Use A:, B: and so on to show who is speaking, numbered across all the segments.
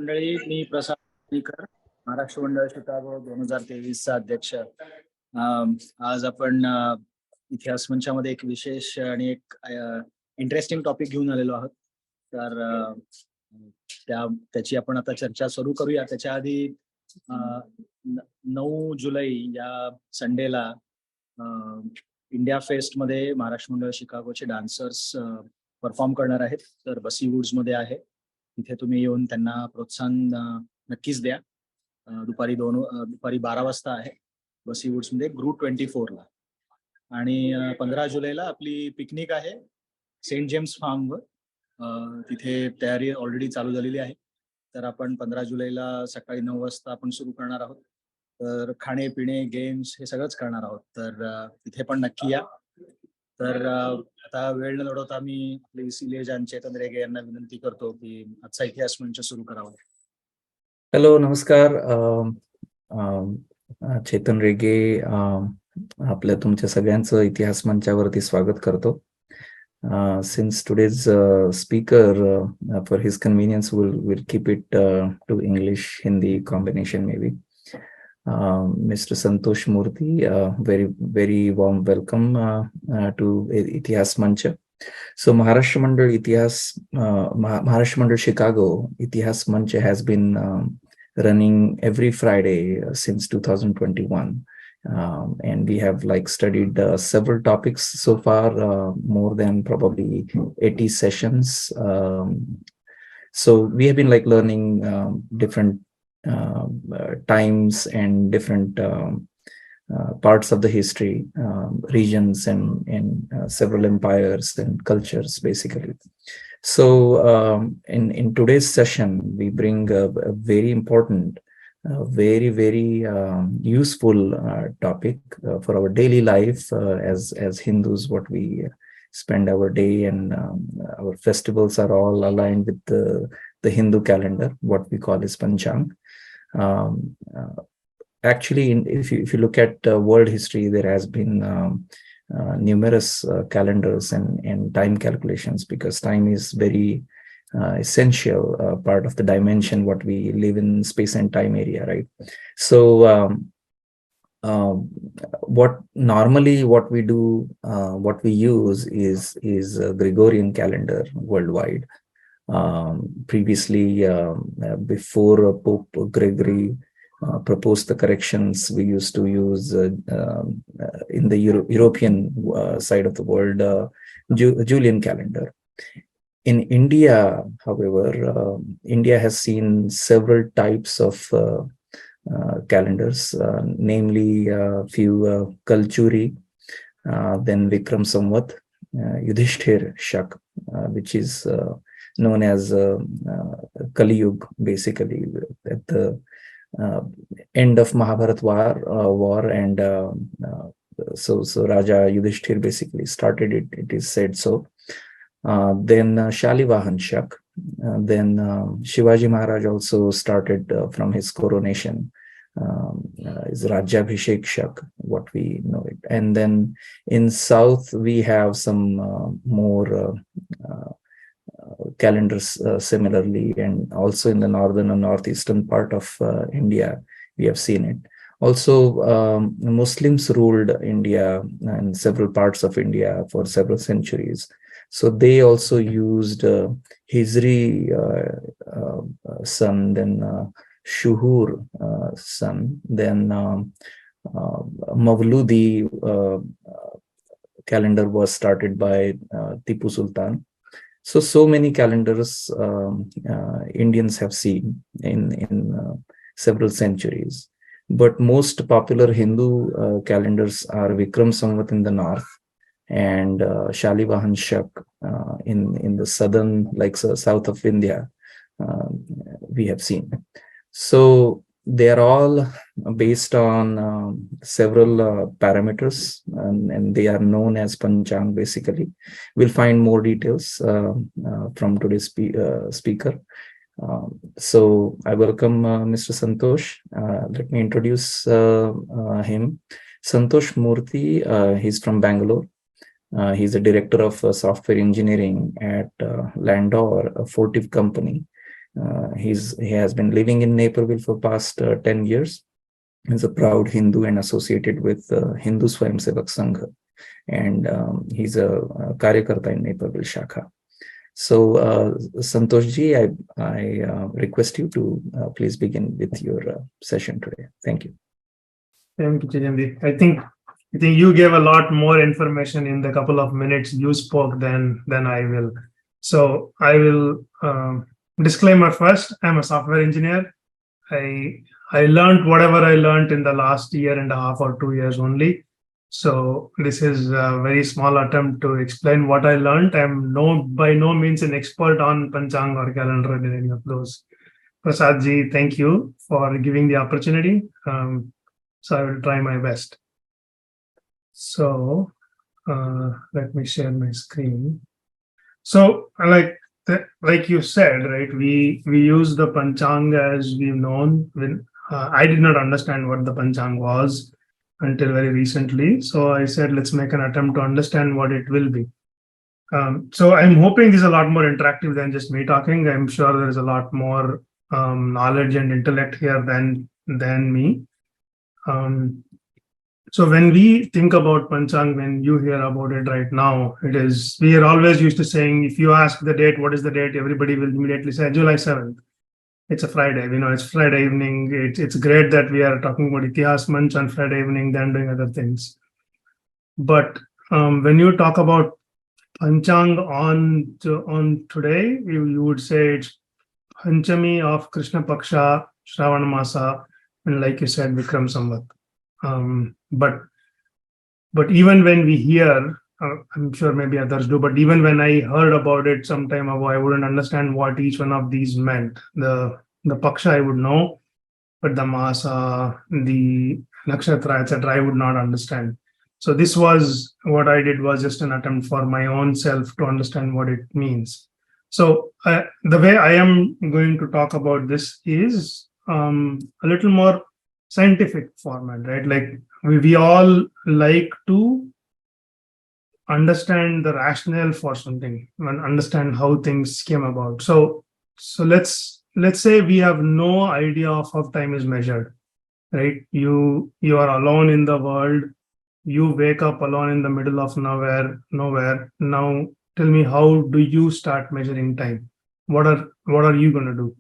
A: मंडळी, मी प्रसाद महाराष्ट्र मंडळ शिकागो 2023चा अध्यक्ष. आज आपण इतिहास मंचामध्ये एक विशेष आणि एक इंटरेस्टिंग टॉपिक घेऊन आलेलो आहोत. तर त्याची आपण आता चर्चा सुरू करूया. त्याच्या आधी 9 जुलै या संडेला इंडिया फेस्ट मध्ये महाराष्ट्र मंडळ शिकागोचे डान्सर्स परफॉर्म करणार आहेत. तर बसी वुड्स मध्ये आहे. तिथे तुम्ही येऊन त्यांना प्रोत्साहन नक्कीच द्या. दुपारी 12 वाजता आहे बसी वुड्स मध्ये ग्रुप 24 ला. आणि 15 जुलैला आपली पिकनिक आहे सेंट जेम्स फार्मवर. तिथे तयारी ऑलरेडी चालू झालेली आहे. तर आपण 15 जुलैला सकाळी 9 वाजता आपण सुरू करणार आहोत. तर खाणे पिणे गेम्स हे सगळंच करणार आहोत. तर तिथे पण नक्की या. तर आता वेळ न लढवता मी आपले सिलेजान चेतन रेगे यांना विनंती करतो की आजचा इतिहास मंच सुरू करावा.
B: हॅलो, नमस्कार. चेतन रेगे आपल्या तुमच्या सगळ्यांचं इतिहास मंचावरती स्वागत करतो. Since today's speaker, for his convenience, will keep it to English Hindi combination maybe. Mr. Santosh Murthy, very warm welcome to Itihas Manch. So Maharashtra Mandal Chicago Itihas Manch has been running every Friday since 2021. And we have studied several topics so far, more than probably 80 sessions. So we have been learning different times and different parts of the history, regions and several empires and cultures basically. So in today's session, we bring a very important, very useful topic for our daily life as Hindus. What we spend our day and our festivals are all aligned with the Hindu calendar, what we call as Panchang. Actually, if you look at world history, there has been numerous calendars and time calculations, because time is very essential part of the dimension what we live in, space and time area, right? So what we do, what we use is a Gregorian calendar worldwide. Previously, before Pope Gregory proposed the corrections, we used to use in the European side of the world Julian calendar. In India, however, India has seen several types of calendars, namely few Kalchuri, then Vikram Samvat, Yudhishthir Shak, which is known as Kali Yuga, basically at the end of Mahabharat war, and so Raja Yudhishthir basically started it. It is said so. Then Shalivahan Shak. Then Shivaji Maharaj also started from his coronation. Is Rajyabhishek Shak, what we know it. And then in south we have some more calendars similarly, and also in the northern and northeastern part of India we have seen it. Also, Muslims ruled India and several parts of India for several centuries. So they also used Hijri sun, then Shuhur sun, then Mawludi calendar was started by Tipu Sultan. So many calendars Indians have seen in several centuries. But most popular Hindu calendars are Vikram Samvat in the north and Shalivahan Shak in the southern, south of India, we have seen. So they are all based on several parameters, and they are known as Panchang basically. We'll find more details from today's speaker. So I welcome Mr. Santosh. Let me introduce him. Santosh Murthy, he's from Bangalore. He's a director of software engineering at Landor, a Fortive company. He has been living in Naperville for past 10 years. He's a proud Hindu and associated with Hindu Swayamsevak Sangha. And he's a Karyakarta in Naperville Shakha. So, Santosh ji, I request you to please begin with your session today. Thank you.
C: Thank you, Chijandi. I think you gave a lot more information in the couple of minutes you spoke than I will. So I will disclaimer first. I'm a software engineer. I learned whatever I learned in the last year and a half or 2 years only. So this is a very small attempt to explain what I learned. I'm by no means an expert on Panchang or calendar and any of those. Prasad ji, thank you for giving the opportunity. So I will try my best. So let me share my screen. So like you said, right, we use the Panchang as we've known. When I did not understand what the Panchang was until very recently. So I said, let's make an attempt to understand what it will be. So I'm hoping this is a lot more interactive than just me talking. I'm sure there is a lot more knowledge and intellect here than me. So when we think about Panchang, when you hear about it right now, we are always used to saying, if you ask the date, what is the date? Everybody will immediately say July 7th. It's a Friday. We know it's Friday evening. It's great that we are talking about Itihas Manch on Friday evening than doing other things. But when you talk about Panchang on today, you would say it's Panchami of Krishna Paksha, Shravana Masa, and like you said, Vikram Samvat. But even when we hear, I'm sure maybe others do, but even when I heard about it some time ago, I wouldn't understand what each one of these meant. The Paksha I would know, but the Masa, the Nakshatra, etc., I would not understand. So this was what I did, was just an attempt for my own self to understand what it means. So the way I am going to talk about this is a little more scientific format, right? Like we all like to understand the rationale for something and understand how things came about. So let's say we have no idea of how time is measured, right? You are alone in the world. You wake up alone in the middle of nowhere. Now tell me, how do you start measuring time? What are you going to do?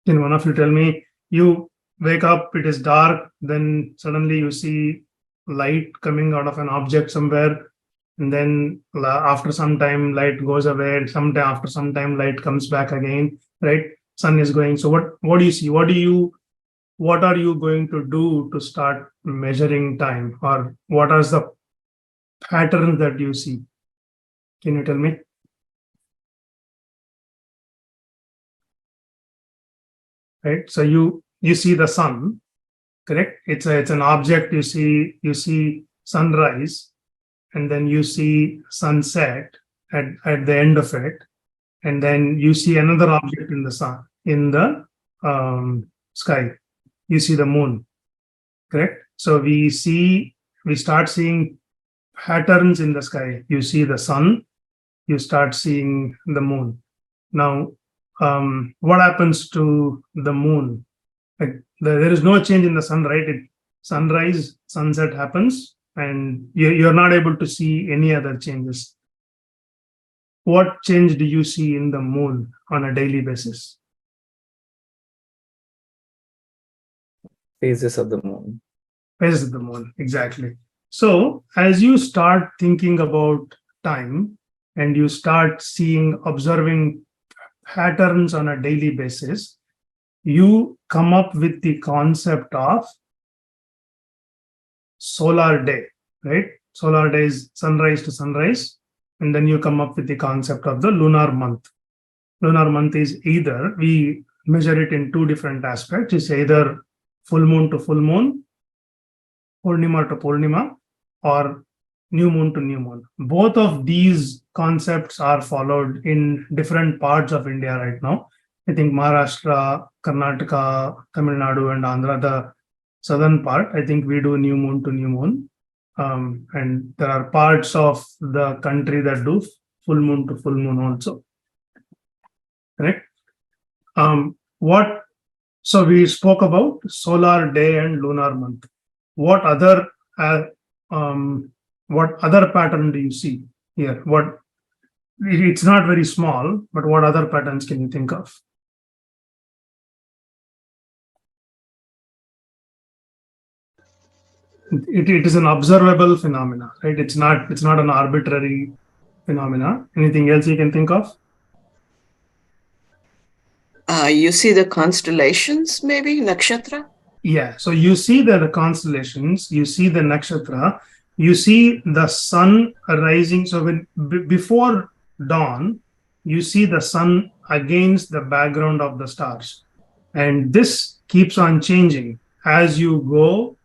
C: Can one of you tell me? You wake up, it is dark, then suddenly you see light coming out of an object somewhere, and then after some time light goes away, and after some time light comes back again, right? Sun is going. So what do you see? What are you going to do to start measuring time? Or what are the patterns that you see? Can you tell me? Right. So you see the sun, correct? It's an object. You see sunrise, and then you see sunset at the end of it, and then you see another object in the sky. You see the moon, correct? So we start seeing patterns in the sky. You see the sun, you start seeing the moon. Now, what happens to the moon? Like there is no change in the sun, right? Sunrise, sunset happens, and you're not able to see any other changes. What change do you see in the moon on a daily basis?
B: Phases of the moon.
C: Phases of the moon, exactly. So as you start thinking about time and you start observing patterns on a daily basis, you come up with the concept of solar day, right? Solar day is sunrise to sunrise. And then you come up with the concept of the lunar month. Lunar month is either, we measure it in two different aspects. It's either full moon to full moon, Purnima to Purnima, or new moon to new moon. Both of these concepts are followed in different parts of India right now. I think Maharashtra, Karnataka, Tamil Nadu, and Andhra, the southern part, I think we do new moon to new moon. And there are parts of the country that do full moon to full moon also. Correct? What? So we spoke about solar day and lunar month. What other pattern do you see here? What? It's not very small, but what other patterns can you think of? It is an observable phenomena, right? It's not an arbitrary phenomena. Anything else you can think of?
D: You see the constellations, maybe nakshatra.
C: Yeah. So you see the constellations, you see the nakshatra, you see the sun rising. So when before dawn, you see the sun against the background of the stars, and this keeps on changing as you go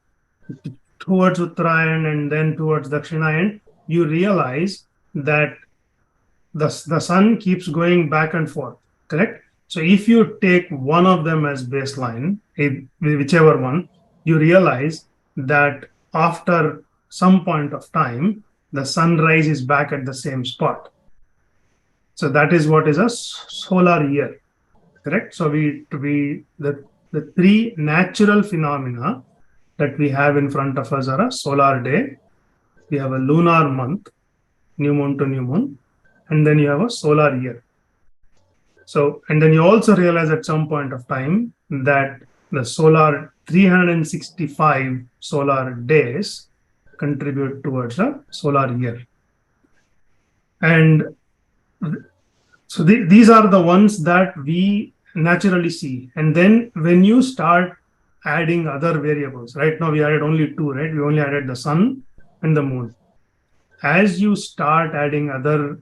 C: towards Uttarayan and then towards Dakshinayan. You realize that the sun keeps going back and forth, correct? So if you take one of them as baseline, whichever one, you realize that after some point of time, the sunrise is back at the same spot. So that is what is a solar year, correct? So the three natural phenomena that we have in front of us are a solar day, we have a lunar month, new moon to new moon, and then you have a solar year. So, and then you also realize at some point of time that the solar 365 solar days contribute towards a solar year. And so these are the ones that we naturally see. And then when you start adding other variables, right now we added only two, right? We only added the sun and the moon. As you start adding other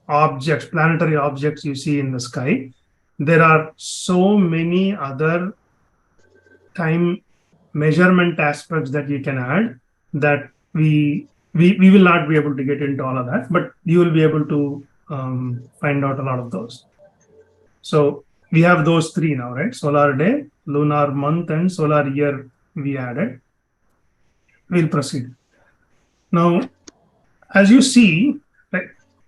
C: objects, planetary objects you see in the sky, there are so many other time measurement aspects that you can add that we will not be able to get into all of that, but you will be able to find out a lot of those. So we have those three now, right? Solar day, lunar month, and solar year we added. We'll proceed. Now, as you see,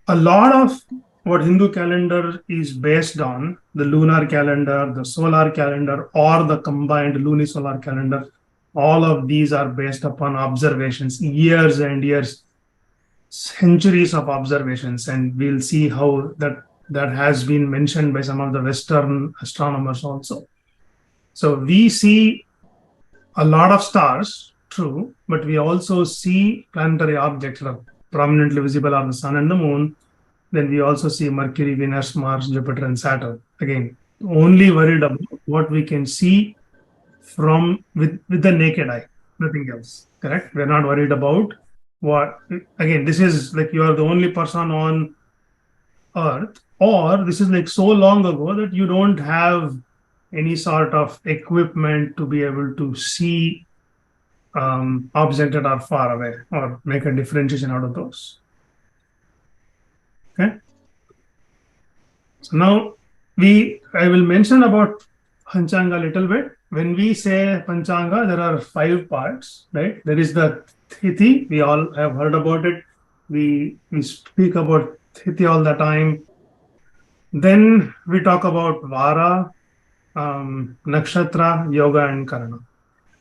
C: a lot of what Hindu calendar is based on, the lunar calendar, the solar calendar, or the combined lunisolar calendar, all of these are based upon observations, years and years, centuries of observations. And we'll see how that has been mentioned by some of the Western astronomers also. So we see a lot of stars, true, but we also see planetary objects that are prominently visible are the sun and the moon. Then we also see Mercury, Venus, Mars, Jupiter, and Saturn. Again, only worried about what we can see with the naked eye, nothing else. Correct? We're not worried about what. Again, this is like you are the only person on Earth, or this is like so long ago that you don't have any sort of equipment to be able to see objects that are far away or make a differentiation out of those. Okay. So now I will mention about Panchanga a little bit. When we say Panchanga, there are 5 parts, right? There is the Tithi. We all have heard about it. We speak about Tithi all the time. Then we talk about Vara, Nakshatra, Yoga, and Karana.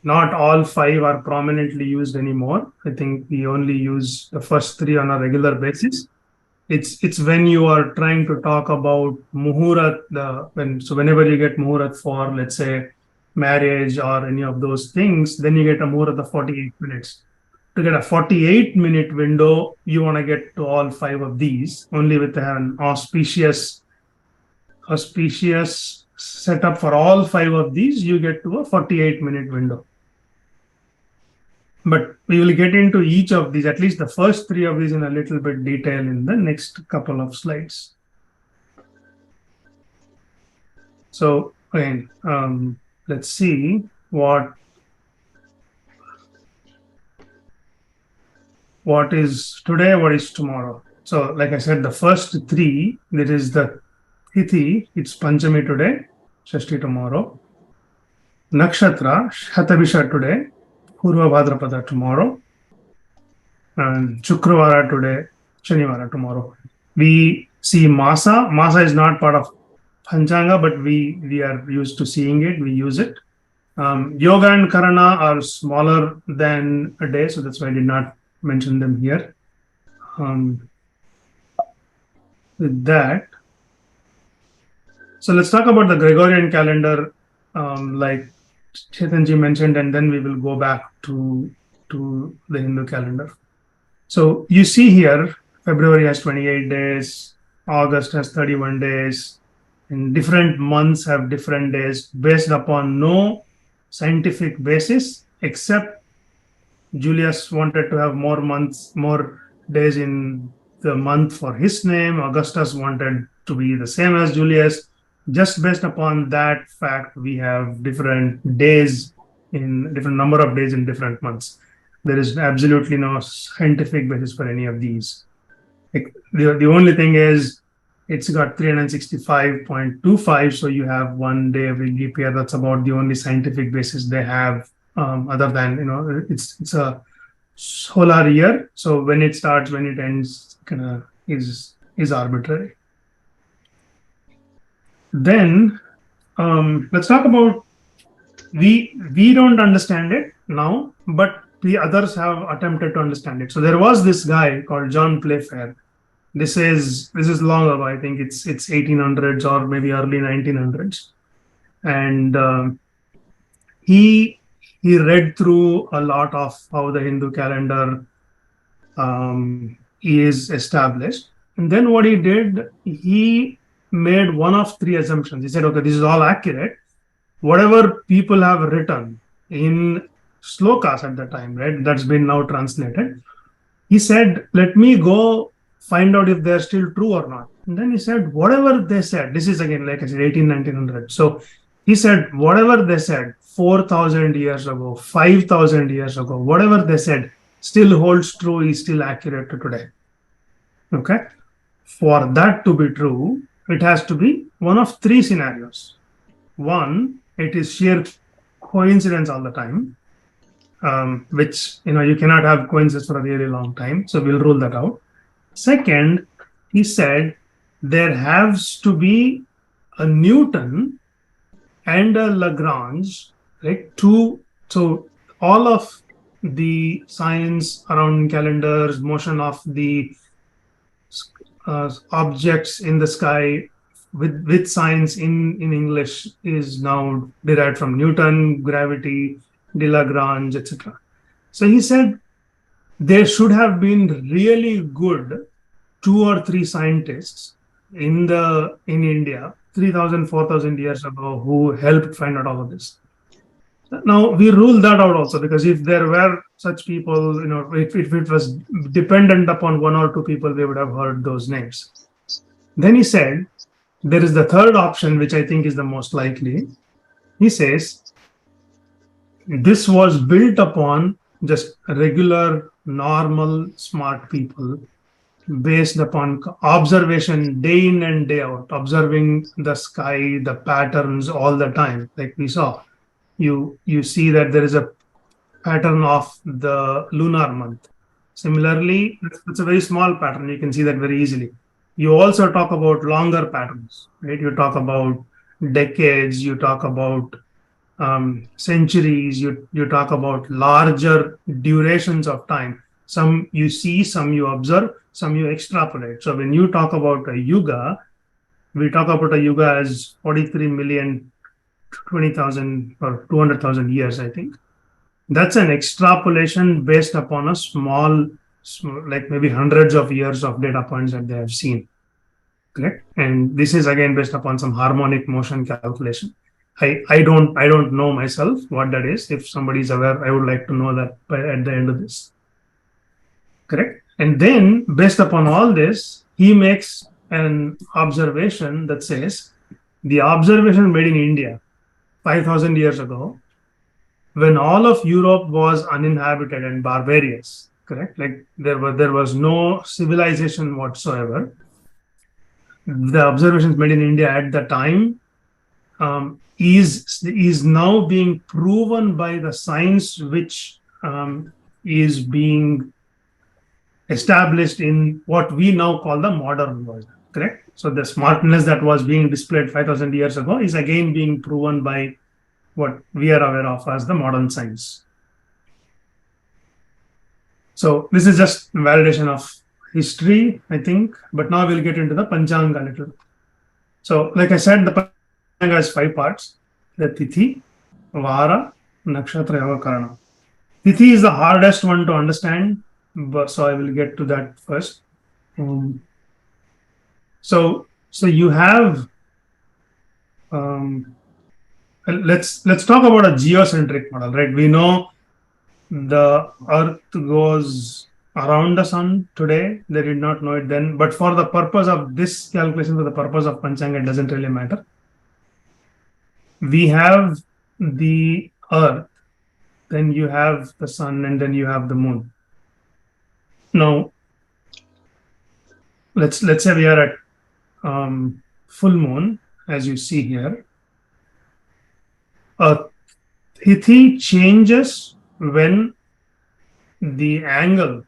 C: Not all 5 are prominently used anymore. I think we only use the first 3 on a regular basis. It's when you are trying to talk about muhurat, whenever you get muhurat for, let's say, marriage or any of those things, then you get a muhurat of 48 minutes. To get a 48-minute window, you want to get to all 5 of these. Only with an auspicious setup for all 5 of these, you get to a 48-minute window. But we will get into each of these, at least the first 3 of these, in a little bit detail in the next couple of slides. So again, let's see what is today, what is tomorrow. So like I said, the first 3, there is the Tithi, it's Panchami today, Shashti tomorrow. Nakshatra, Shatabisha today, Purva Bhadrapada tomorrow, and Shukravara today, Shanivara tomorrow. We see Masa. Masa is not part of Panchanga, but we are used to seeing it. We use it. Yoga and Karana are smaller than a day, so that's why I did not mention them here. With that, so let's talk about the Gregorian calendar, like Chetanji mentioned, and then we will go back to the Hindu calendar. So you see here, February has 28 days, August has 31 days, and different months have different days based upon no scientific basis, except Julius wanted to have more days in the month for his name. Augustus wanted to be the same as Julius. Just based upon that fact, we have different days in different number of days in different months. There is absolutely no scientific basis for any of these. The only thing is it's got 365.25, so you have 1 day every leap year. That's about the only scientific basis they have, other than, it's a solar year. So when it starts, when it ends, is arbitrary. Then let's talk about, we don't understand it now, but the others have attempted to understand it. So there was this guy called John Playfair. This is long ago. I think it's 1800s or maybe early 1900s, and he read through a lot of how the Hindu calendar is established, and then what he did, he made one of three assumptions. He said, okay, this is all accurate. Whatever people have written in slokas at the time, right, that's been now translated. He said, let me go find out if they're still true or not. And then he said, whatever they said, this is again, like I said, 1900. So he said, whatever they said 4,000 years ago, 5,000 years ago, whatever they said still holds true, is still accurate to today. Okay. For that to be true, it has to be one of three scenarios. One, it is sheer coincidence all the time, which, you cannot have coincidence for a really long time. So we'll rule that out. Second, he said there has to be a Newton and a Lagrange, right? So all of the science around calendars, motion of the objects in the sky with science in English is now derived from Newton, gravity, de Lagrange, etc. So he said there should have been really good 2 or 3 scientists in India 3,000, 4,000 years ago who helped find out all of this. Now we rule that out also, because if there were such people, if it was dependent upon 1 or 2 people, we would have heard those names. Then he said there is the third option, which I think is the most likely. He says this was built upon just regular, normal, smart people based upon observation day in and day out, observing the sky, the patterns all the time. Like we saw, you see that there is a pattern of the lunar month. Similarly, it's a very small pattern. You can see that very easily. You also talk about longer patterns, right? You talk about decades, you talk about centuries, you talk about larger durations of time. Some you see, some you observe, some you extrapolate. So when you talk about a yuga, we talk about a yuga as 43,020,000 or 200,000 years, I think. That's an extrapolation based upon a small, like maybe hundreds of years of data points that they have seen. Correct? And this is again based upon some harmonic motion calculation. I don't know myself what that is. If somebody is aware, I would like to know that at the end of this. Correct? And then based upon all this, he makes an observation that says the observation made in India 5,000 years ago, when all of Europe was uninhabited and barbarous, correct? Like there was no civilization whatsoever. The observations made in India at the time is now being proven by the science which is being established in what we now call the modern world. correct? So the smartness that was being displayed 5,000 years ago is again being proven by what we are aware of as the modern science. So this is just validation of history, I think, but now we'll get into the Panchanga a little. So like I said, the Panchanga has 5 parts: the Tithi, Vara, Nakshatra, Yoga, Karana. Tithi is the hardest one to understand, but so I will get to that first. So you have let's talk about a geocentric model, right? We know the Earth goes around the sun today. They did not know it then, but for the purpose of this calculation, for the purpose of Panchanga, it doesn't really matter. We have the Earth, then you have the sun, and then you have the moon. Now, let's say we are at full moon, as you see here. Tithi changes when the angle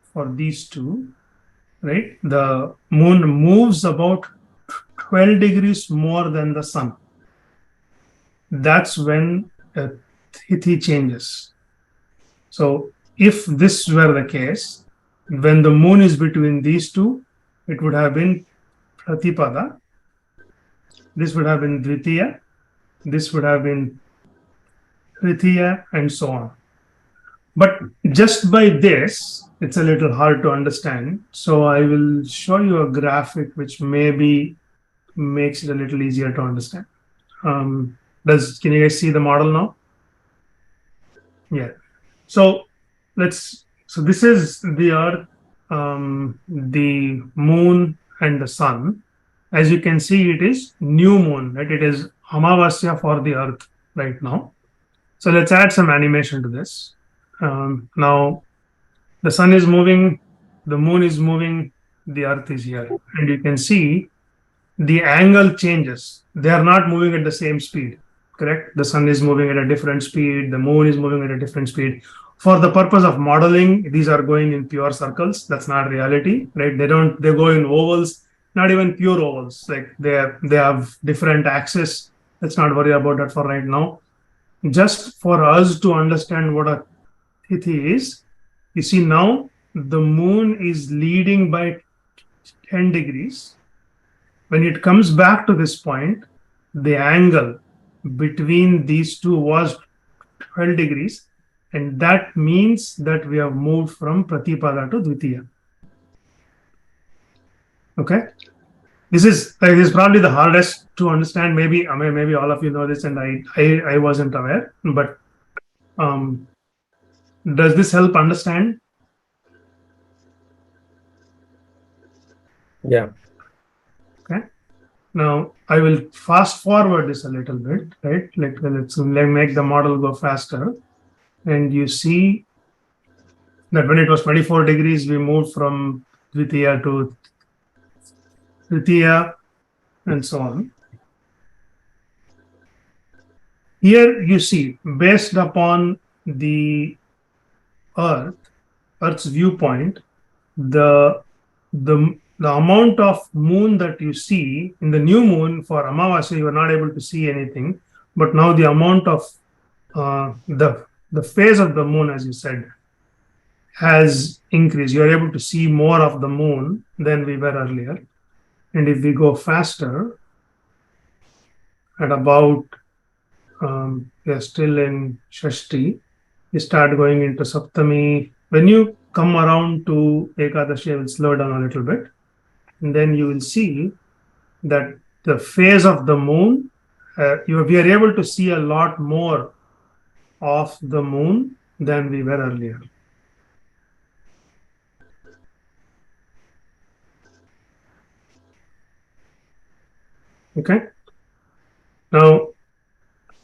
C: for these two, right? The moon moves about 12 degrees more than the sun. That's when Tithi changes. So if this were the case, when the moon is between these two, it would have been Pratipada. This would have been Dvitiya. This would have been Tritiya, and so on. But just by this, it's a little hard to understand. So I will show you a graphic which maybe makes it a little easier to understand. Can you guys see the model now? Yeah. So this is the Earth, the moon, and the sun. As you can see, it is new moon, right? It is Amavasya for the Earth right now. So let's add some animation to this. Now the sun is moving, the moon is moving, the Earth is here, and you can see the angle changes. They are not moving at the same speed, correct? The sun is moving at a different speed, the moon is moving at a different speed. For the purpose of modeling, these are going in pure circles. That's not reality, right? They go in ovals, not even pure ovals. Like they have different axes. Let's not worry about that for right now. Just for us to understand what a Tithi is, you see now the moon is leading by 10 degrees. When it comes back to this point, the angle between these two was 12 degrees. And that means that we have moved from Pratipada to Dvitiya. Okay? This is probably the hardest to understand. Maybe all of you know this and I wasn't aware, but does this help understand?
B: Yeah.
C: Okay. Now I will fast forward this a little bit, right? Let's make the model go faster. And you see that when it was 24 degrees, we moved from Dvitiya to Tritiya, and so on. Here you see, based upon the Earth's viewpoint, the amount of moon that you see in the new moon for Amavasya, you are not able to see anything. But now the amount of the phase of the moon, as you said, has increased. You are able to see more of the moon than we were earlier. And if we go faster, at about, we are still in Shashti, you start going into Saptami. When you come around to Ekadashi, I will slow down a little bit. And then you will see that the phase of the moon, we are able to see a lot more of the moon than we were earlier. Okay. Now,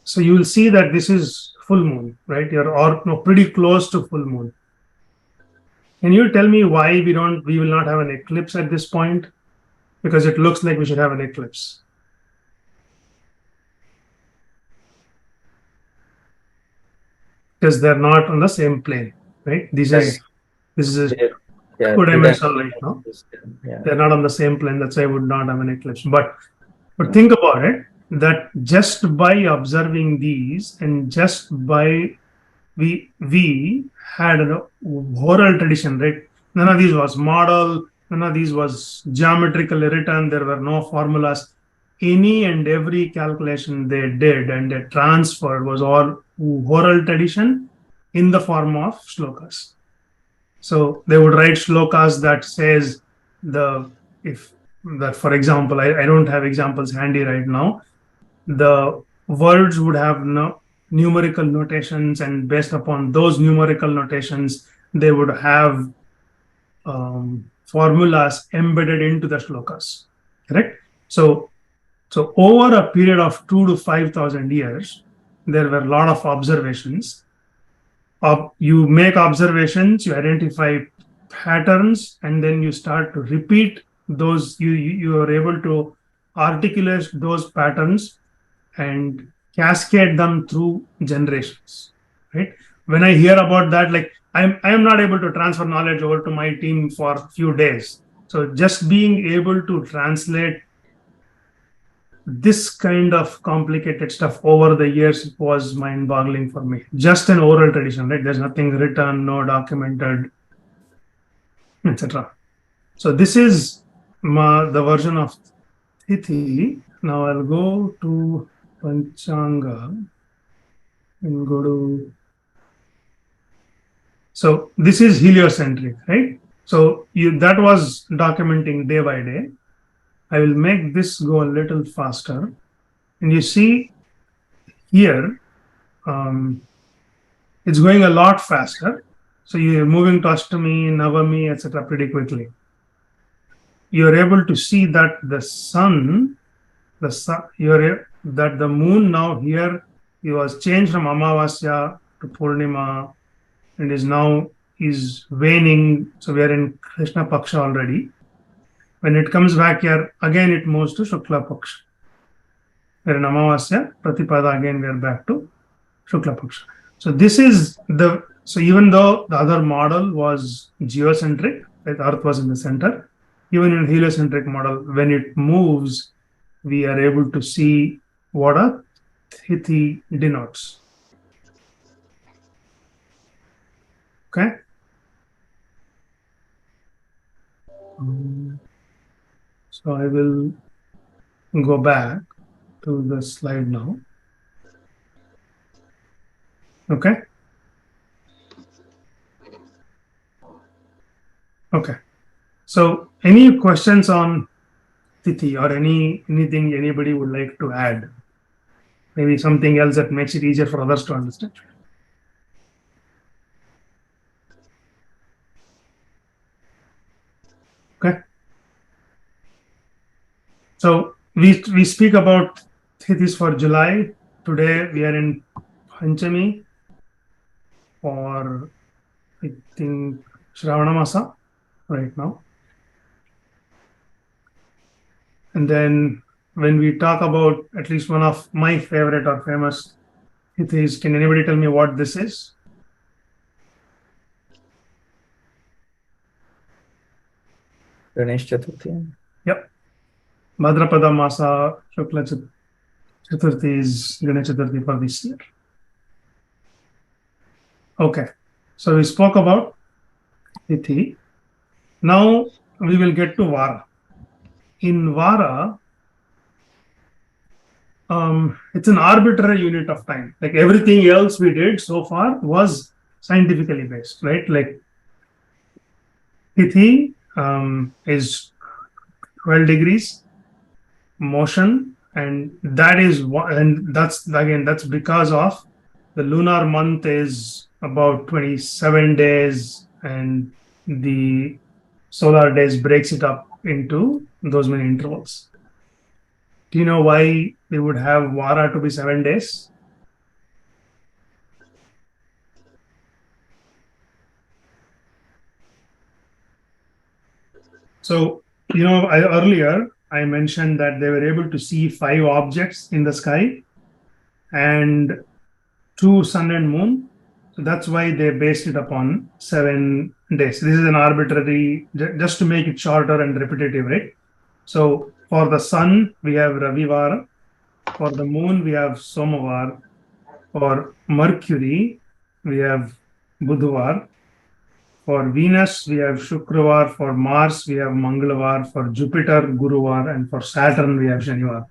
C: so you will see that this is full moon, right? You're pretty close to full moon. Can you tell me why we will not have an eclipse at this point? Because it looks like we should have an eclipse. Because they're not on the same plane, right? This is
B: Yeah,
C: two-dimensional right now.
B: Yeah.
C: They're not on the same plane. That's why I would not have an eclipse. But think about it, that just by observing these and just by we had an oral tradition, right? None of these was model, none of these was geometrically written, there were no formulas. Any and every calculation they did and they transferred was all oral tradition in the form of shlokas. So they would write shlokas that says for example, I don't have examples handy right now. The words would have no numerical notations, and based upon those numerical notations, they would have formulas embedded into the shlokas. Correct? So over a period of 2 to 5,000 years, there were a lot of observations. You make observations, you identify patterns, and then you start to repeat those. You are able to articulate those patterns and cascade them through generations, right? When I hear about that, like I am not able to transfer knowledge over to my team for a few days. So just being able to translate this kind of complicated stuff over the years was mind-boggling for me. Just an oral tradition, right? There's nothing written, no documented, etc. So this is the version of Tithi. Now I'll go to Panchanga and go to. So this is heliocentric, right? So that was documenting day by day. I will make this go a little faster. And you see here, it's going a lot faster. So you're moving to Ashtami, Navami, etc. pretty quickly. You're able to see that the sun, that the moon now here, it was changed from Amavasya to Purnima and is waning. So we are in Krishna Paksha already. When it comes back here, again it moves to Shukla Paksha. We're in Amavasya, Pratipada, again we are back to Shukla Paksha. So this is so even though the other model was geocentric, like Earth was in the center, even in heliocentric model, when it moves, we are able to see what a Tithi denotes. Okay. So I will go back to the slide now. Okay. Okay. So any questions on Tithi or anything anybody would like to add? Maybe something else that makes it easier for others to understand. Okay. So we speak about Tithis for July. Today we are in Panchami, or I think Shravana Masa right now. And then when we talk about at least one of my favorite or famous Tithis, can anybody tell me what this is?
B: Ganesh Chaturthi.
C: Yep. Bhadrapada Masa Shukla Chaturthi is Ganesh Chaturthi for this year. Okay. So we spoke about Tithi. Now we will get to Vara. In Vara, it's an arbitrary unit of time. Like everything else we did so far was scientifically based, right? Like Tithi is 12 degrees motion, and that's because of the lunar month is about 27 days, and the solar days breaks it up into those many intervals. Do you know why we would have Vara to be 7 days? So, earlier I mentioned that they were able to see 5 objects in the sky and 2 sun and moon. that's why they based it upon 7 days. This is an arbitrary, just to make it shorter and repetitive, right? So for the sun, we have Ravivara. For the moon, we have Somavar. For Mercury, we have Budhvar. For Venus, we have Shukravar. For Mars, we have Mangalavar. For Jupiter, Guruvar. And for Saturn, we have Shanivar.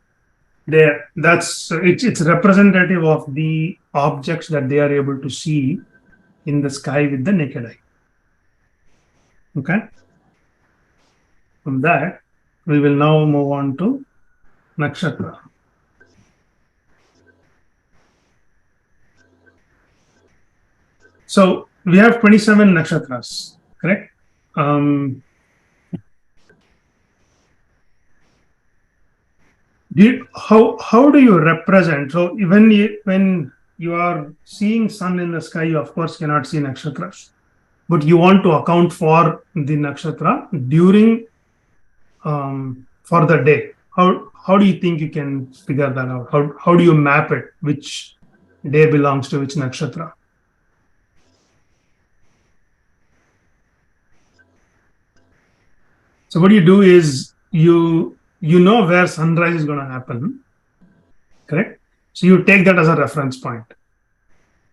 C: It's representative of the objects that they are able to see in the sky with the naked eye. Okay. From that, we will now move on to nakshatra. So we have 27 nakshatras, correct? How do you represent? So when you are seeing sun in the sky, you of course cannot see nakshatras, but you want to account for the nakshatra during for the day. How do you think you can figure that out? How do you map it? Which day belongs to which nakshatra? So what you do is you know where sunrise is going to happen, correct? So you take that as a reference point.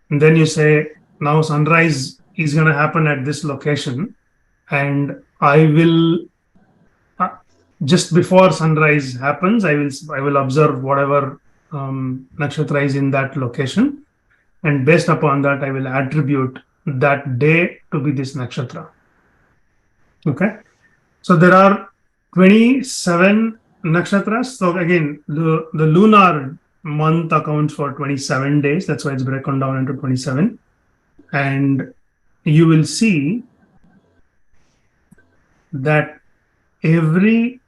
C: And then you say, now sunrise is going to happen at this location, and I will, just before sunrise happens, I will observe whatever nakshatra is in that location. And based upon that, I will attribute that day to be this nakshatra. Okay. So there are 27 nakshatras. So again, the lunar month accounts for 27 days. That's why it's broken down into 27. And you will see that it's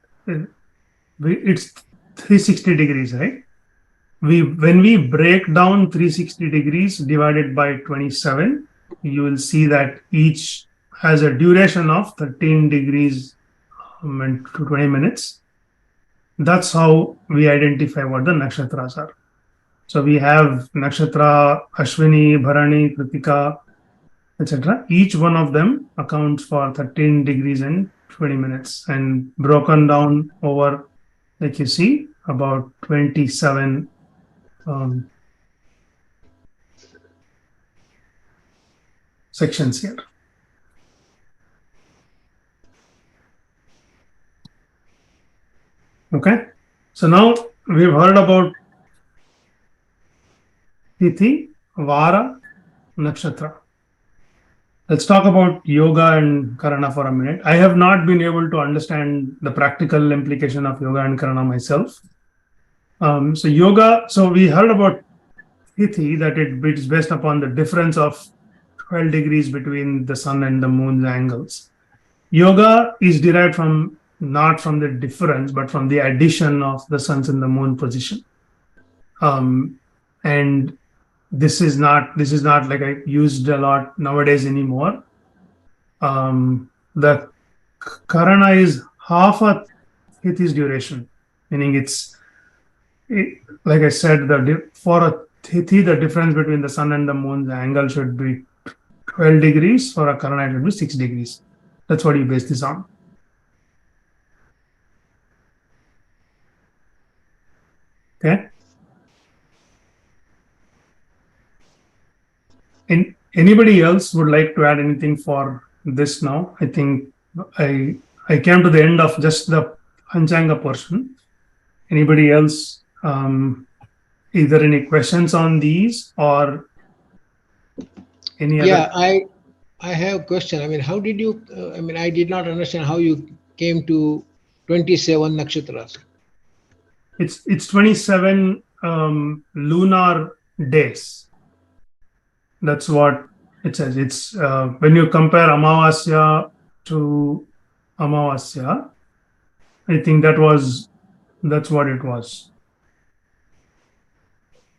C: 360 degrees, right? When we break down 360 degrees divided by 27, you will see that each has a duration of 13 degrees to 20 minutes. That's how we identify what the nakshatras are. So we have nakshatra, Ashwini, Bharani, Kritika, etc. Each one of them accounts for 13 degrees and 20 minutes, and broken down over, like you see, about 27 sections here. Okay, so now we've heard about Tithi, Vara, Nakshatra. Let's talk about yoga and karana for a minute. I have not been able to understand the practical implication of yoga and karana myself. So yoga, so we heard about Tithi, that it's based upon the difference of 12 degrees between the sun and the moon's angles. Yoga is derived from not from the difference, but from the addition of the sun's and the moon position. And this is not like I used a lot nowadays anymore. The karana is half a Tithi's duration, meaning like I said, for a Tithi, the difference between the sun and the moon's angle should be 12 degrees. For a karana, it should be 6 degrees. That's what you base this on. Okay. And anybody else would like to add anything for this now? I think I came to the end of just the Panchanga portion. Anybody else? Either any questions on these or any other?
E: Yeah, I have a question. I mean, how did you? I did not understand how you came to 27 nakshatras.
C: It's 27 lunar days. That's what it says. It's when you compare Amavasya to Amavasya, I think that's what it was.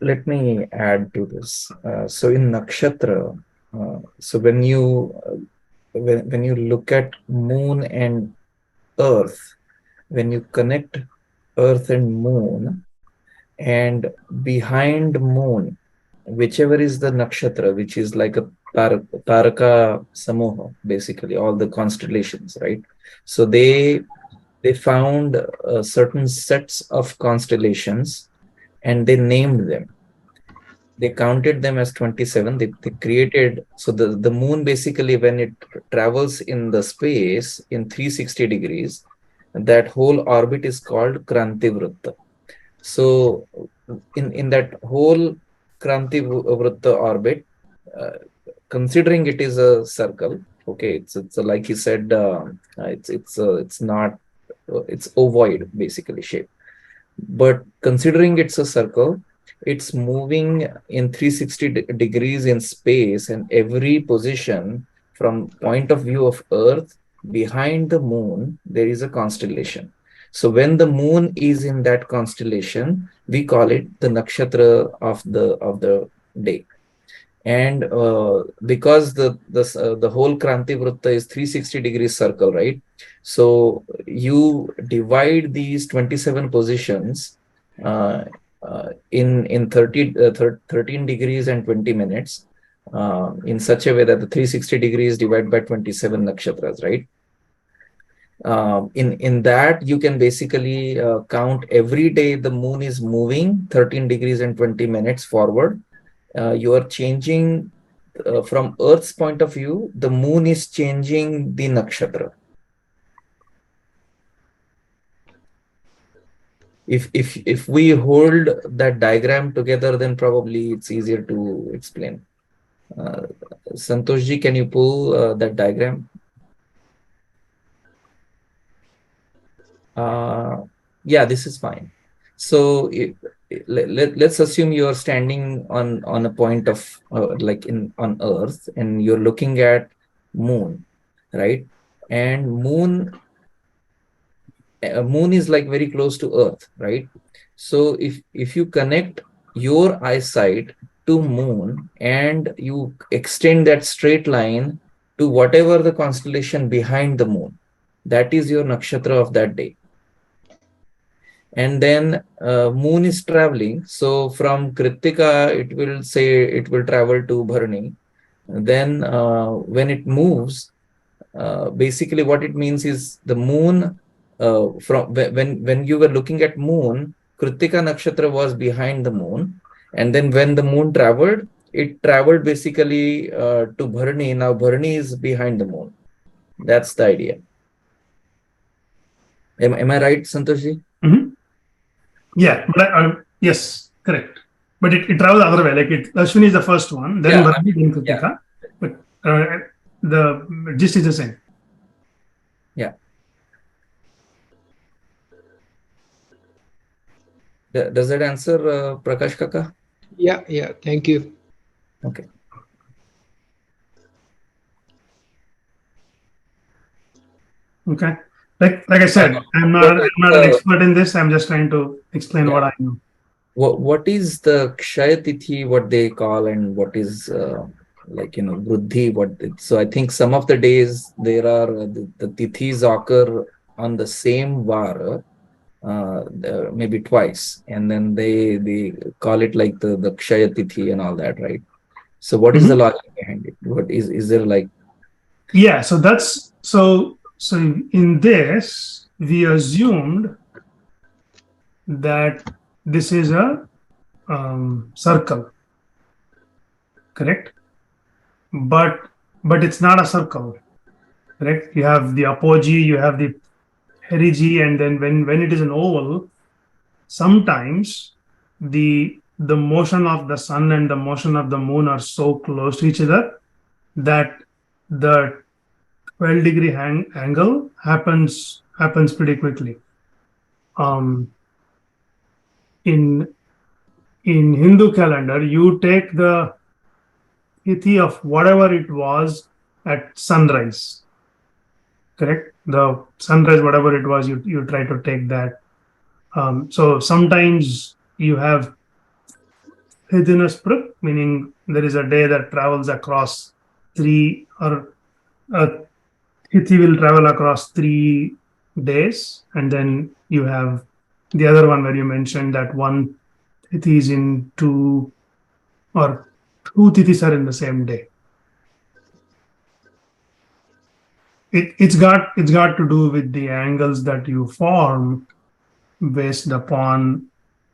B: Let me add to this. So in nakshatra, so when you look at moon and earth, when you connect earth and moon, and behind moon whichever is the nakshatra, which is like a Taraka Samoha, basically all the constellations, right? So they found certain sets of constellations and they named them. They counted them as 27. They created, so the moon basically, when it travels in the space in 360 degrees, that whole orbit is called Kranti Vritta. So in that whole Kranti Vritta orbit, considering it is a circle, okay, it's like you said, it's not, it's ovoid basically shape. But considering it's a circle, it's moving in 360 degrees in space, and every position from point of view of Earth, behind the moon, there is a constellation. So when the moon is in that constellation, we call it the nakshatra of the day. And because the whole Kranti Vritta is 360 degrees circle, right? So you divide these 27 positions in 13 degrees and 20 minutes in such a way that the 360 degrees divided by 27 nakshatras, right? In that, you can basically count every day the moon is moving 13 degrees and 20 minutes forward. You are changing from Earth's point of view, the moon is changing the nakshatra. If we hold that diagram together, then probably it's easier to explain. Santoshji, can you pull that diagram? Yeah, this is fine. So let's assume you are standing on a point of like on Earth, and you're looking at moon, right? And moon is like very close to Earth, right? So if you connect your eyesight to moon and you extend that straight line to whatever the constellation behind the moon, that is your nakshatra of that day. And then moon is traveling. So from Kritika, it will travel to Bharani. Then when it moves, basically what it means is the moon, from when you were looking at moon, Kritika nakshatra was behind the moon. And then when the moon traveled, it traveled basically to Bharani. Now Bharani is behind the moon. That's the idea. Am I right, Santoshji?
C: Mm-hmm. Yeah, but yes, correct. But it travels the other way. Like Ashwini is the first one, then
B: Yeah,
C: Bharani, then Kritika. But the gist is the same.
B: Yeah. Does that answer, Prakash Kaka?
E: Yeah, thank you.
B: Okay.
C: Okay. Like I said, I'm not an expert in this. I'm just trying to explain what I know.
B: What is the Kshaya Tithi, what they call, and what is Vruddhi? So I think some of the days there are the Tithis occur on the same var, maybe twice, and then they call it like the Kshaya Tithi and all that, right? So what is the logic behind it? What is there like?
C: Yeah, so that's so in this we assumed that this is a circle, correct? But it's not a circle, correct? You have the apogee, you have the perigee, and then when it is an oval, sometimes the motion of the sun and the motion of the moon are so close to each other that the 12-degree angle happens pretty quickly. In Hindu calendar, you take the tithi of whatever it was at sunrise, correct? The sunrise, whatever it was, you try to take that. So sometimes you have Hidinus Pruk, meaning there is a day that travels across 3, or Tithi will travel across 3 days, and then you have the other one where you mentioned that one Tithi is in 2 or two tithis are in the same day. It's got to do with the angles that you form based upon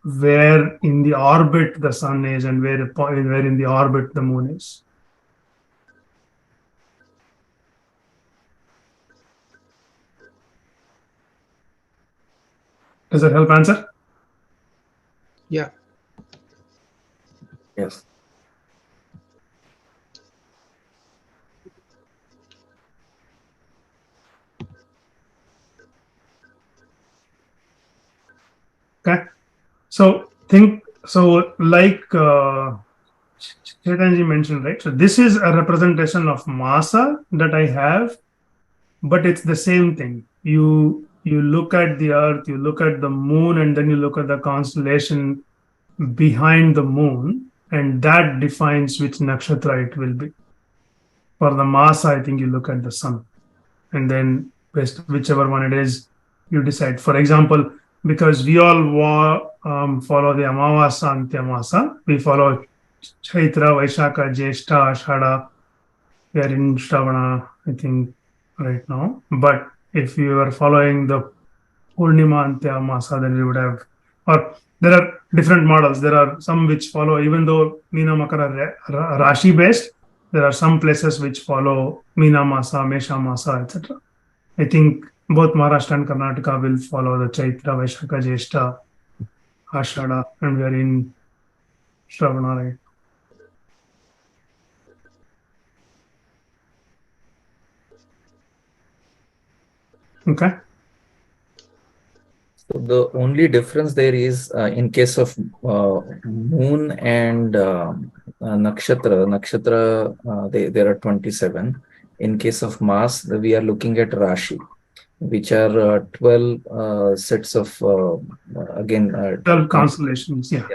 C: where in the orbit the sun is and where in the orbit the moon is. Does that help answer?
E: Yeah.
B: Yes.
C: Okay. So like Chetanji mentioned, right? So this is a representation of masa that I have, but it's the same thing. You look at the earth, you look at the moon, and then you look at the constellation behind the moon, and that defines which nakshatra it will be. For the masa, I think you look at the sun, and then whichever one it is, you decide. For example, because we all follow the Amavasa Antyamasa, we follow Chaitra, Vaishaka, Jeshta, Ashada. We are in Shravana, I think, right now. But if you are following the Purnima Antyamasa, then we would have, or there are different models. There are some which follow, even though Meena Makara Rashi based, there are some places which follow Meena Masa, Mesha Masa, etc. I think both Maharashtra and Karnataka will follow the Chaitra, Vaishaka, Jeshta, Ashada, and we are in Shravana, right? Okay.
B: So the only difference there is in case of moon and nakshatra, there are 27. In case of Mars, we are looking at Rashi, which are 12 sets of, again,
C: 12 constellations, yeah.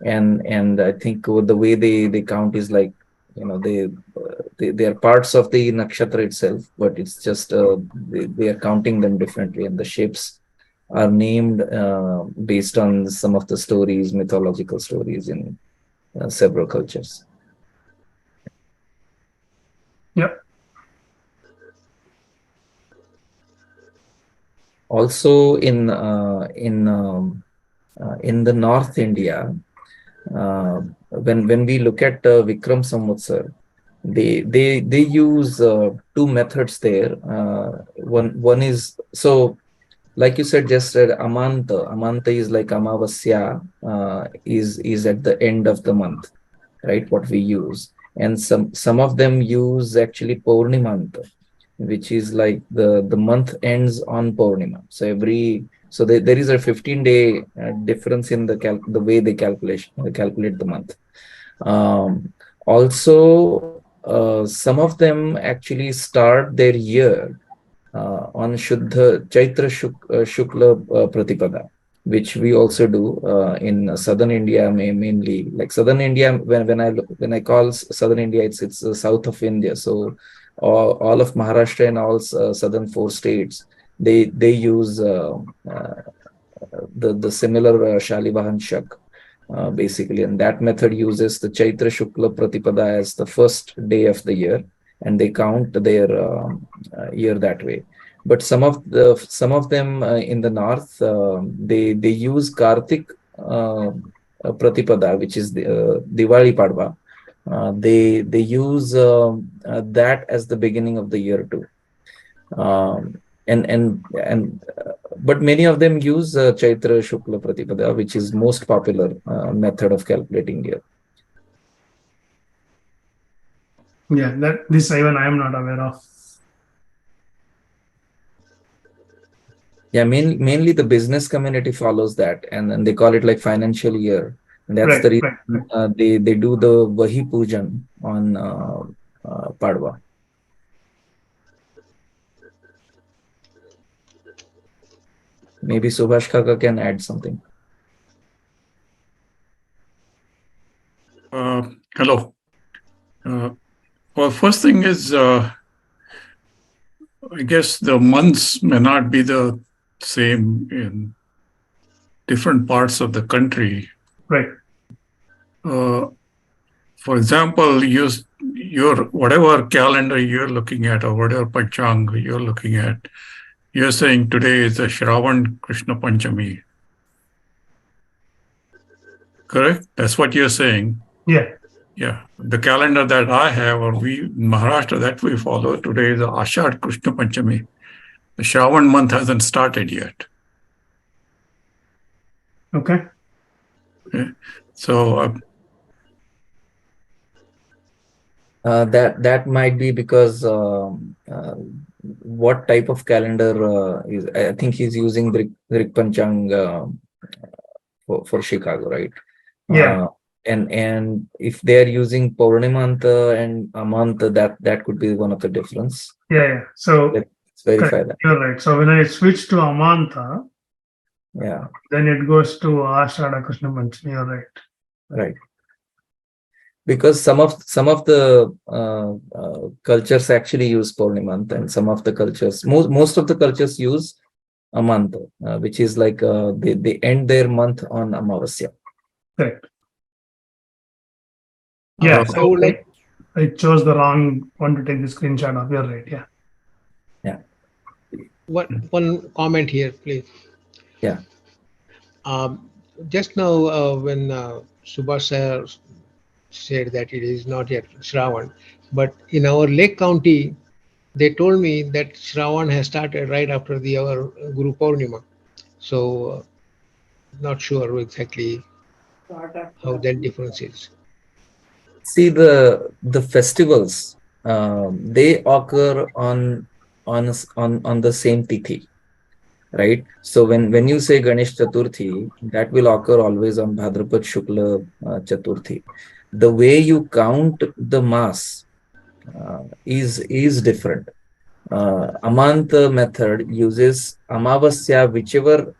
B: And I think the way they count is like, they are parts of the nakshatra itself, but it's just they are counting them differently, and the shapes are named based on some of the stories, mythological stories in several cultures.
C: Yep.
B: Also in the North India, when we look at Vikram Samvatsar, they use two methods there. One is, so like you said, just said Amanta is like Amavasya, is at the end of the month, right? What we use, and some of them use actually Purnimanta, which is like the month ends on Purnima. So there is a 15-day difference in the way they calculate the month. Also, some of them actually start their year on Shuddha Chaitra Shukla Pratipada, which we also do in southern India, mainly. Like southern India, when I call southern India, it's the south of India. So all of Maharashtra and all southern 4 states, they use the similar Shalivahan Shak. Basically, and that method uses the Chaitra Shukla Pratipada as the first day of the year, and they count their year that way. But some of them in the north, they use Kartik Pratipada, which is the Diwali Padwa. They use that as the beginning of the year too. But many of them use Chaitra Shukla Pratipada, which is most popular method of calculating year.
C: Yeah, this even I am not aware of.
B: Yeah, mainly the business community follows that, and then they call it like financial year. And that's the reason they do the Vahi Pujan on Padwa. Maybe Subhash Kaka can add something.
F: Hello. Well, first thing is, I guess the months may not be the same in different parts of the country.
C: Right.
F: for example, your whatever calendar you're looking at or whatever Panchang you're looking at, you're saying today is a Shravan Krishna Panchami. Correct? That's what you're saying.
C: Yeah.
F: Yeah. The calendar that I have, or we in Maharashtra that we follow, today is Ashad Krishna Panchami. The Shravan month hasn't started yet.
C: Okay.
F: So
B: that might be because what type of calendar is? I think he's using Rik Panchang for Chicago, right?
C: Yeah.
B: And if they're using Purnimanta and Amanta, that could be one of the difference.
C: Yeah. So
B: Let's verify
C: correct.
B: that.
C: You're right. So when I switch to Amanta,
B: Yeah,
C: then it goes to Ashada Krishna Panchami. You're right.
B: right. Because some of the cultures actually use Purnimanta, and some of the cultures, most of the cultures use Amanta, which is like they end their month on Amavasya.
C: Correct. Yeah.
E: I
C: So
E: would like
C: I chose the wrong one to take the screenshot of. You're right. Yeah.
E: one comment here, please.
B: Yeah.
E: Just now, when Subhash sir said that it is not yet Shravan, but in our Lake County, they told me that Shravan has started right after our Guru Purnima. So, not sure exactly how that difference is.
B: See, the festivals they occur on the same tithi, right? So when you say Ganesh Chaturthi, that will occur always on Bhadrapad Shukla Chaturthi. The way you count the mass is different. Amanta method uses Amavasya, whichever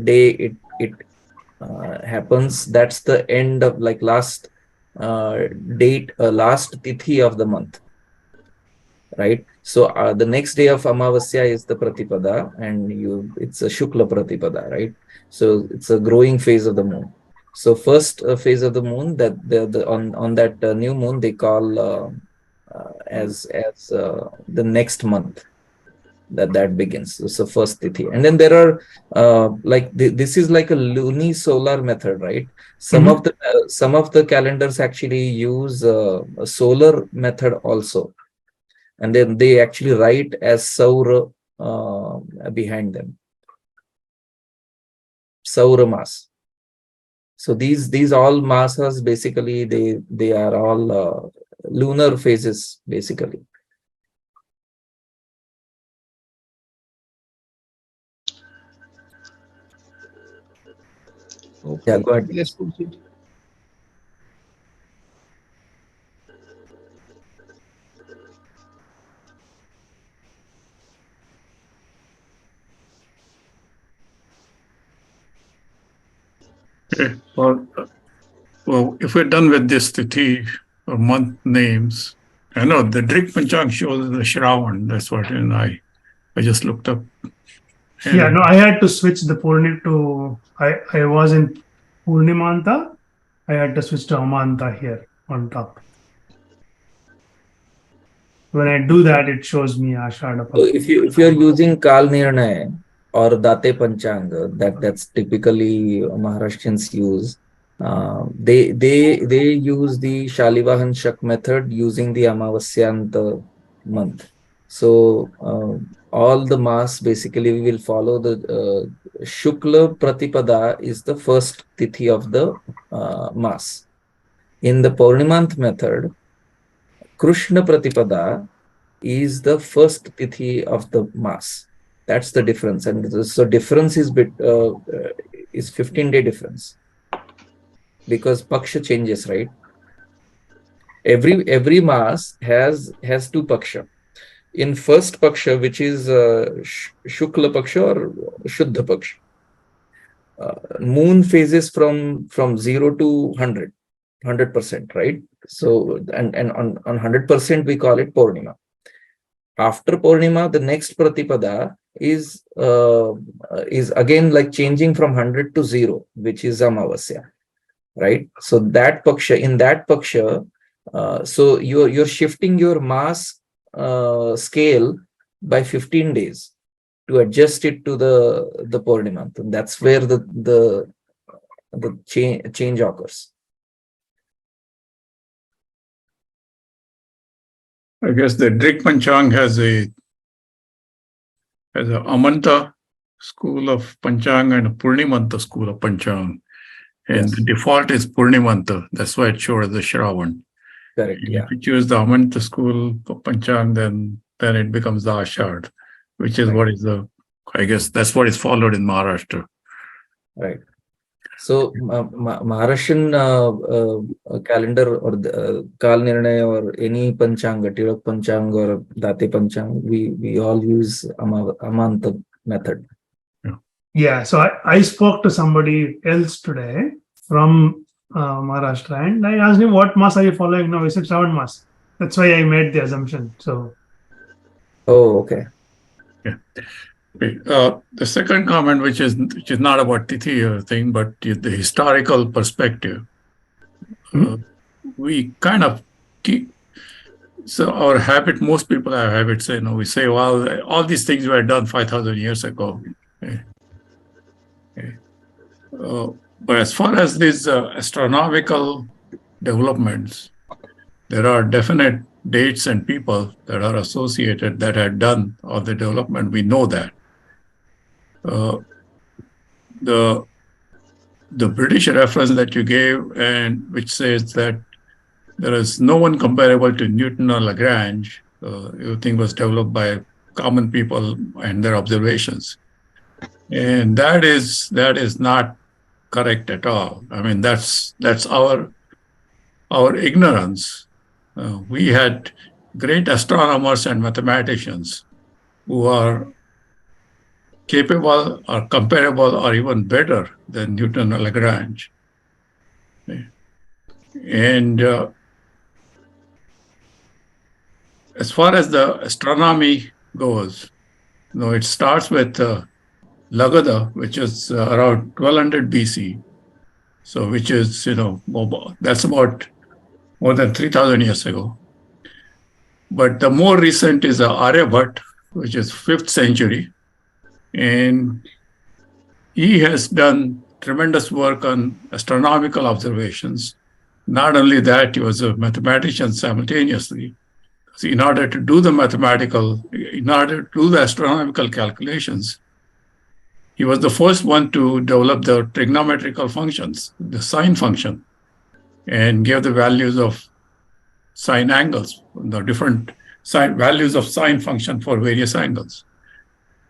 B: day it happens. That's the end of like last last tithi of the month, right? So the next day of Amavasya is the Pratipada, and it's a Shukla Pratipada, right? So it's a growing phase of the moon. So first phase of the moon, that on that new moon they call as the next month that begins. So first tithi, and then there are this is like a luni-solar method, right? Some of the calendars actually use a solar method also, and then they actually write as Saura behind them. Saura Mas. So these all masas basically they are all lunar phases basically.
E: Okay.
B: Yeah, go ahead.
E: Let's proceed.
F: okay. Well, if we're done with this tithi or month names, I know the Drik Panchang shows the Shravan. That's what, and I just looked up.
C: Yeah. No, I had to switch the Purnima to. I was in Purnimanta. I had to switch to Amanta here on top. When I do that, it shows me Ashada.
B: So if you're using Kal Nirnay or Date Panchang, that's typically Maharashtrians use. They use the Shalivahan Shak method using the Amavasyant month. So all the mass basically we will follow the Shukla Pratipada is the first tithi of the mass. In the Purnimant method, Krishna Pratipada is the first tithi of the mass. That's the difference, and so difference is 15-day difference, because paksha changes, right? Every mass has two paksha. In first paksha, which is Shukla paksha or Shuddha paksha, moon phases from 0 to 100%, right? So and on 100% we call it Purnima. After Purnima, the next Pratipada is again like changing from 100 to 0, which is Amavasya. right? So in that paksha, so you're shifting your mass scale by 15 days to adjust it to the Purnima. And that's where the change occurs.
F: I guess the Drik Panchang has a Amanta school of Panchang and a Purnimanta school of Panchang. And
B: Yes.
F: the default is Purnimanta. That's why it showed as the Shravan.
B: Correct.
F: And
B: Yeah.
F: if you choose the Amanta school of Panchang, then it becomes the Ashad, which is
B: Right.
F: what is I guess that's what is followed in Maharashtra.
B: Right. So Maharashtrian calendar or the Kal Nirnay or any Panchanga, Tilak Panchang or Date Panchang, we all use Amanta method.
C: Yeah, so I spoke to somebody else today from Maharashtra, and I asked him, what mass are you following now? He said Shravan mass. That's why I made the assumption. So,
B: Oh, okay.
F: Okay. The second comment, which is not about Tithi or thing, but the historical perspective. We kind of keep, so our habit, most people have habits, we say, well, all these things were done 5,000 years ago. But as far as these astronomical developments, there are definite dates and people that are associated that had done all the development. We know that. The British reference that you gave, and which says that there is no one comparable to Newton or Lagrange, everything was developed by common people and their observations. And that is not correct at all. I mean, that's our ignorance. We had great astronomers and mathematicians who are capable or comparable or even better than Newton or Lagrange. And as far as the astronomy goes, it starts with Lagada, which is around 1200 BC. So, which is, that's about more than 3,000 years ago. But the more recent is Aryabhat, which is 5th century. And he has done tremendous work on astronomical observations. Not only that, he was a mathematician simultaneously. So in order to do the astronomical calculations, he was the first one to develop the trigonometrical functions, the sine function, and give the values of sine angles, the different values of sine function for various angles.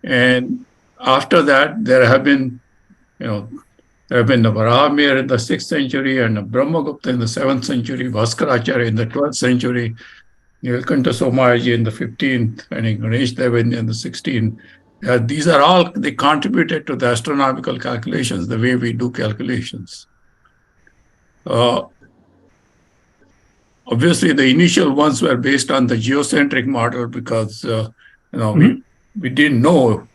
F: And after that, there have been the Varahamir in the 6th century and Brahmagupta in the 7th century, Bhaskaracharya in the 12th century, Nilkanta Somayaji in the 15th, and Ganesh Devan in the 16th. These are all, they contributed to the astronomical calculations, the way we do calculations. Obviously, the initial ones were based on the geocentric model because, we didn't know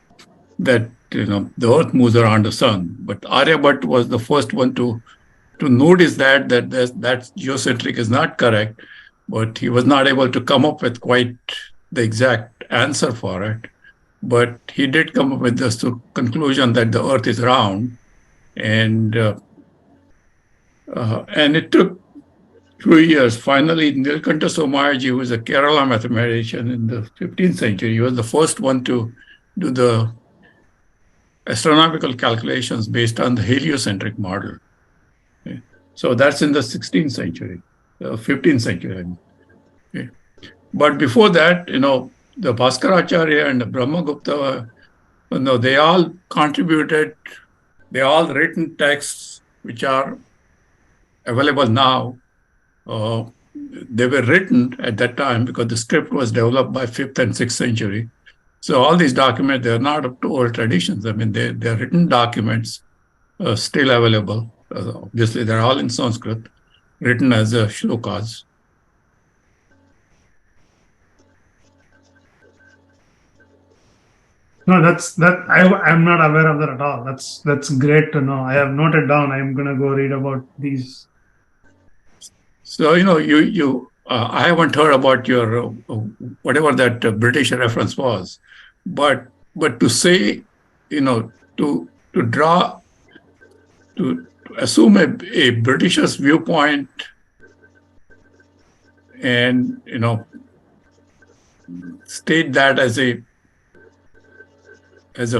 F: that, the Earth moves around the sun. But Aryabhat was the first one to notice that geocentric is not correct, but he was not able to come up with quite the exact answer for it. But he did come up with this conclusion that the Earth is round, and it took 2 years. Finally, Nilkanta Somayaji, who was a Kerala mathematician in the 15th century, he was the first one to do the astronomical calculations based on the heliocentric model. Okay. So that's in the 16th century, 15th century. Okay. But before that, the Bhaskaracharya and the Brahmagupta, they all contributed, they all written texts which are available now. They were written at that time because the script was developed by 5th and 6th century. So all these documents, they're not up to oral traditions. I mean, they're written documents still available. Obviously, they're all in Sanskrit, written as shlokas.
C: No, I'm not aware of that at all. That's great to know. I have noted down. I'm gonna go read about these.
F: So, I haven't heard about your whatever that British reference was, but to say, to draw, to assume a Britisher's viewpoint, and state that as a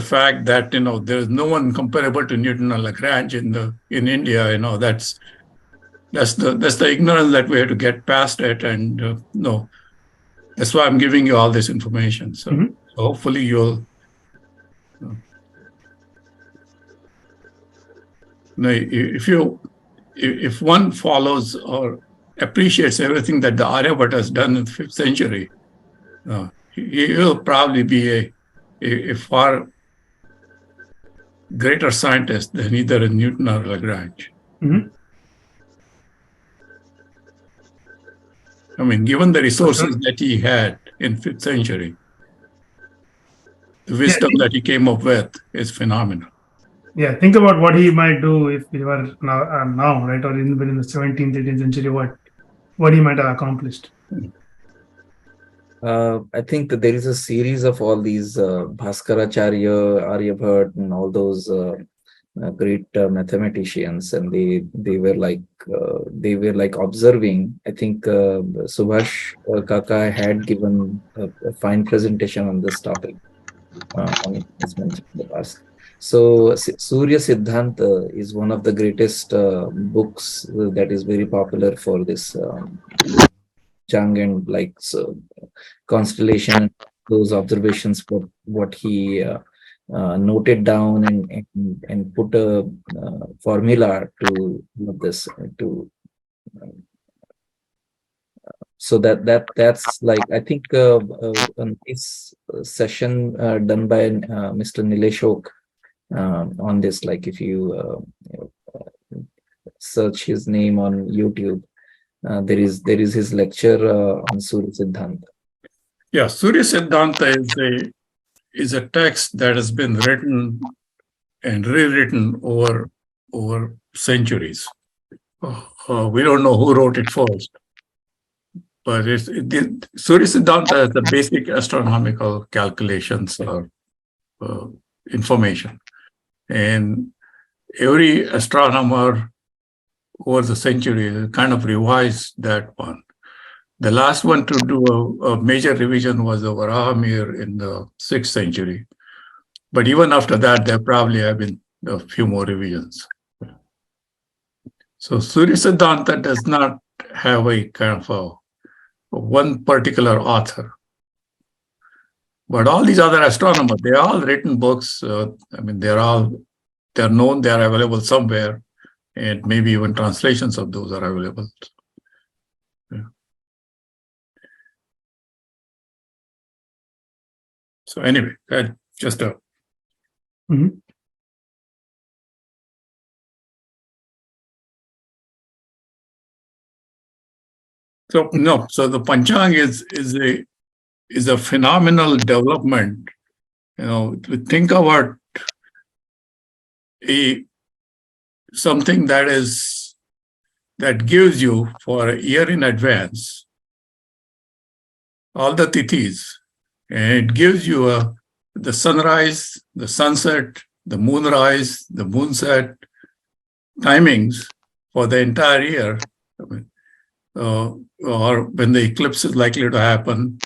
F: fact that there's no one comparable to Newton or Lagrange in India. That's the ignorance that we have to get past it, and no, that's why I'm giving you all this information. So,
C: Mhm.
F: so hopefully you'll. If one follows or appreciates everything that the Aryabhatta has done in the 5th century, he will probably be a far greater scientist than either Newton or Lagrange.
C: Mhm.
F: I mean, given the resources that he had in 5th century, the wisdom that he came up with is phenomenal.
C: Yeah, think about what he might do if he were now, right, or in the 17th, 18th century. What he might have accomplished.
B: I think that there is a series of all these Bhaskaracharya, Aryabhat, and all those great mathematicians, and they were like observing. I think Subhash Kaka had given a fine presentation on this topic on his mentioned in the past. So Surya Siddhanta is one of the greatest books that is very popular for this Chang and constellation, those observations, what he noted down and put a formula to this to so that's like I think a nice session done by Mr. Nileshok on this. Like if you search his name on YouTube, there is his lecture on Surya Siddhanta.
F: Yeah, Surya Siddhanta is a text that has been written and rewritten over centuries. We don't know who wrote it first, but Surya Siddhanta is the basic astronomical calculations or information, and every astronomer over the century kind of revised that one. The last one to do a major revision was the Varahamir in the 6th century. But even after that, there probably have been a few more revisions. So Surya Siddhanta does not have a kind of one particular author. But all these other astronomers, they're all written books. I mean, they're known, they're available somewhere, and maybe even translations of those are available. Yeah. So anyway, just a.
C: Mm-hmm.
F: So the Panchang is a phenomenal development. To think about something that gives you for a year in advance all the tithis, and it gives you the sunrise, the sunset, the moonrise, the moonset timings for the entire year. I mean, or when the eclipse is likely to happen,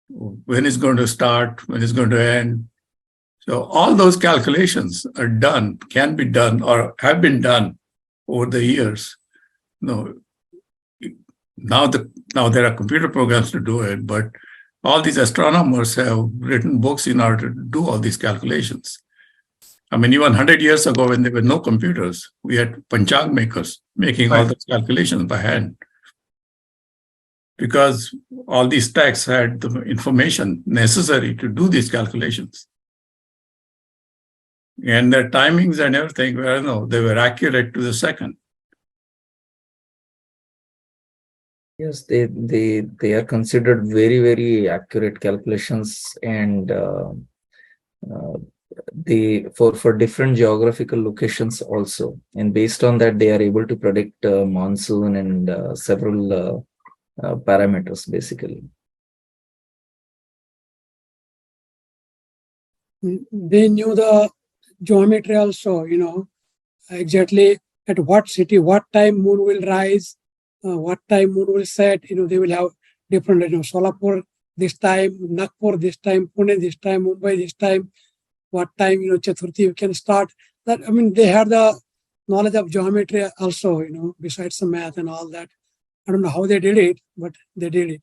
F: when it's going to start, when it's going to end. So all those calculations are done, can be done, or have been done over the years. Now there are computer programs to do it, but all these astronomers have written books in order to do all these calculations. I mean, even 100 years ago, when there were no computers, we had Panchang makers making all those calculations by hand, because all these texts had the information necessary to do these calculations. And their timings and everything they were accurate to the second.
B: Yes, they are considered very, very accurate calculations, and they for different geographical locations also, and based on that they are able to predict monsoon and several parameters basically.
G: They knew the geometry also, exactly at what city, what time moon will rise, what time moon will set. They will have different, Solapur this time, Nagpur this time, Pune this time, Mumbai this time, what time, Chaturthi you can start. That, they had the knowledge of geometry also, besides the math and all that. I don't know how they did it, but they did it.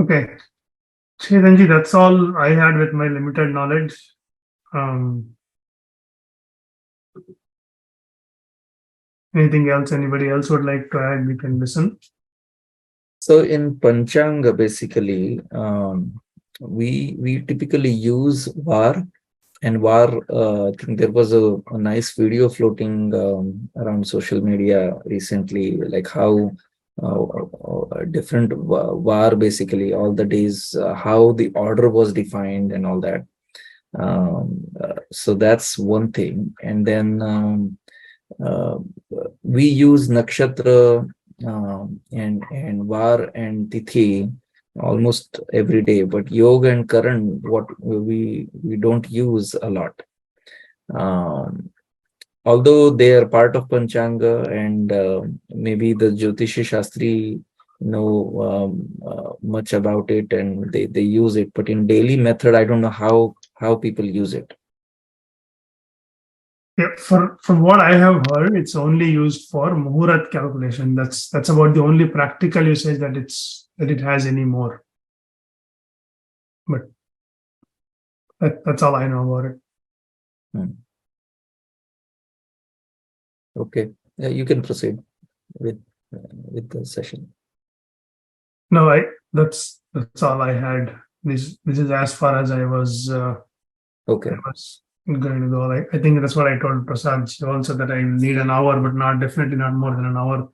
C: Okay. Chetanji, that's all I had with my limited knowledge. Anything else anybody else would like to add, we can listen.
B: So in Panchang, basically, we typically use VAR, and VAR. I think there was a nice video floating around social media recently, like how different VAR basically all the days, how the order was defined and all that. So that's one thing, and then we use nakshatra and var and tithi almost every day, but yoga and karan what we don't use a lot, although they are part of panchanga, and maybe the jyotishi shastri know much about it and they use it, but in daily method I don't know how people use it.
C: Yeah, from what I have heard, it's only used for muhurat calculation. That's about the only practical usage that it has anymore. But that's all I know about it.
B: Okay, yeah, you can proceed with the session.
C: No, that's all I had. This is as far as I was.
B: Okay.
C: I was going to go. I think that's what I told Prasad also, that I need an hour, but definitely not more than an hour.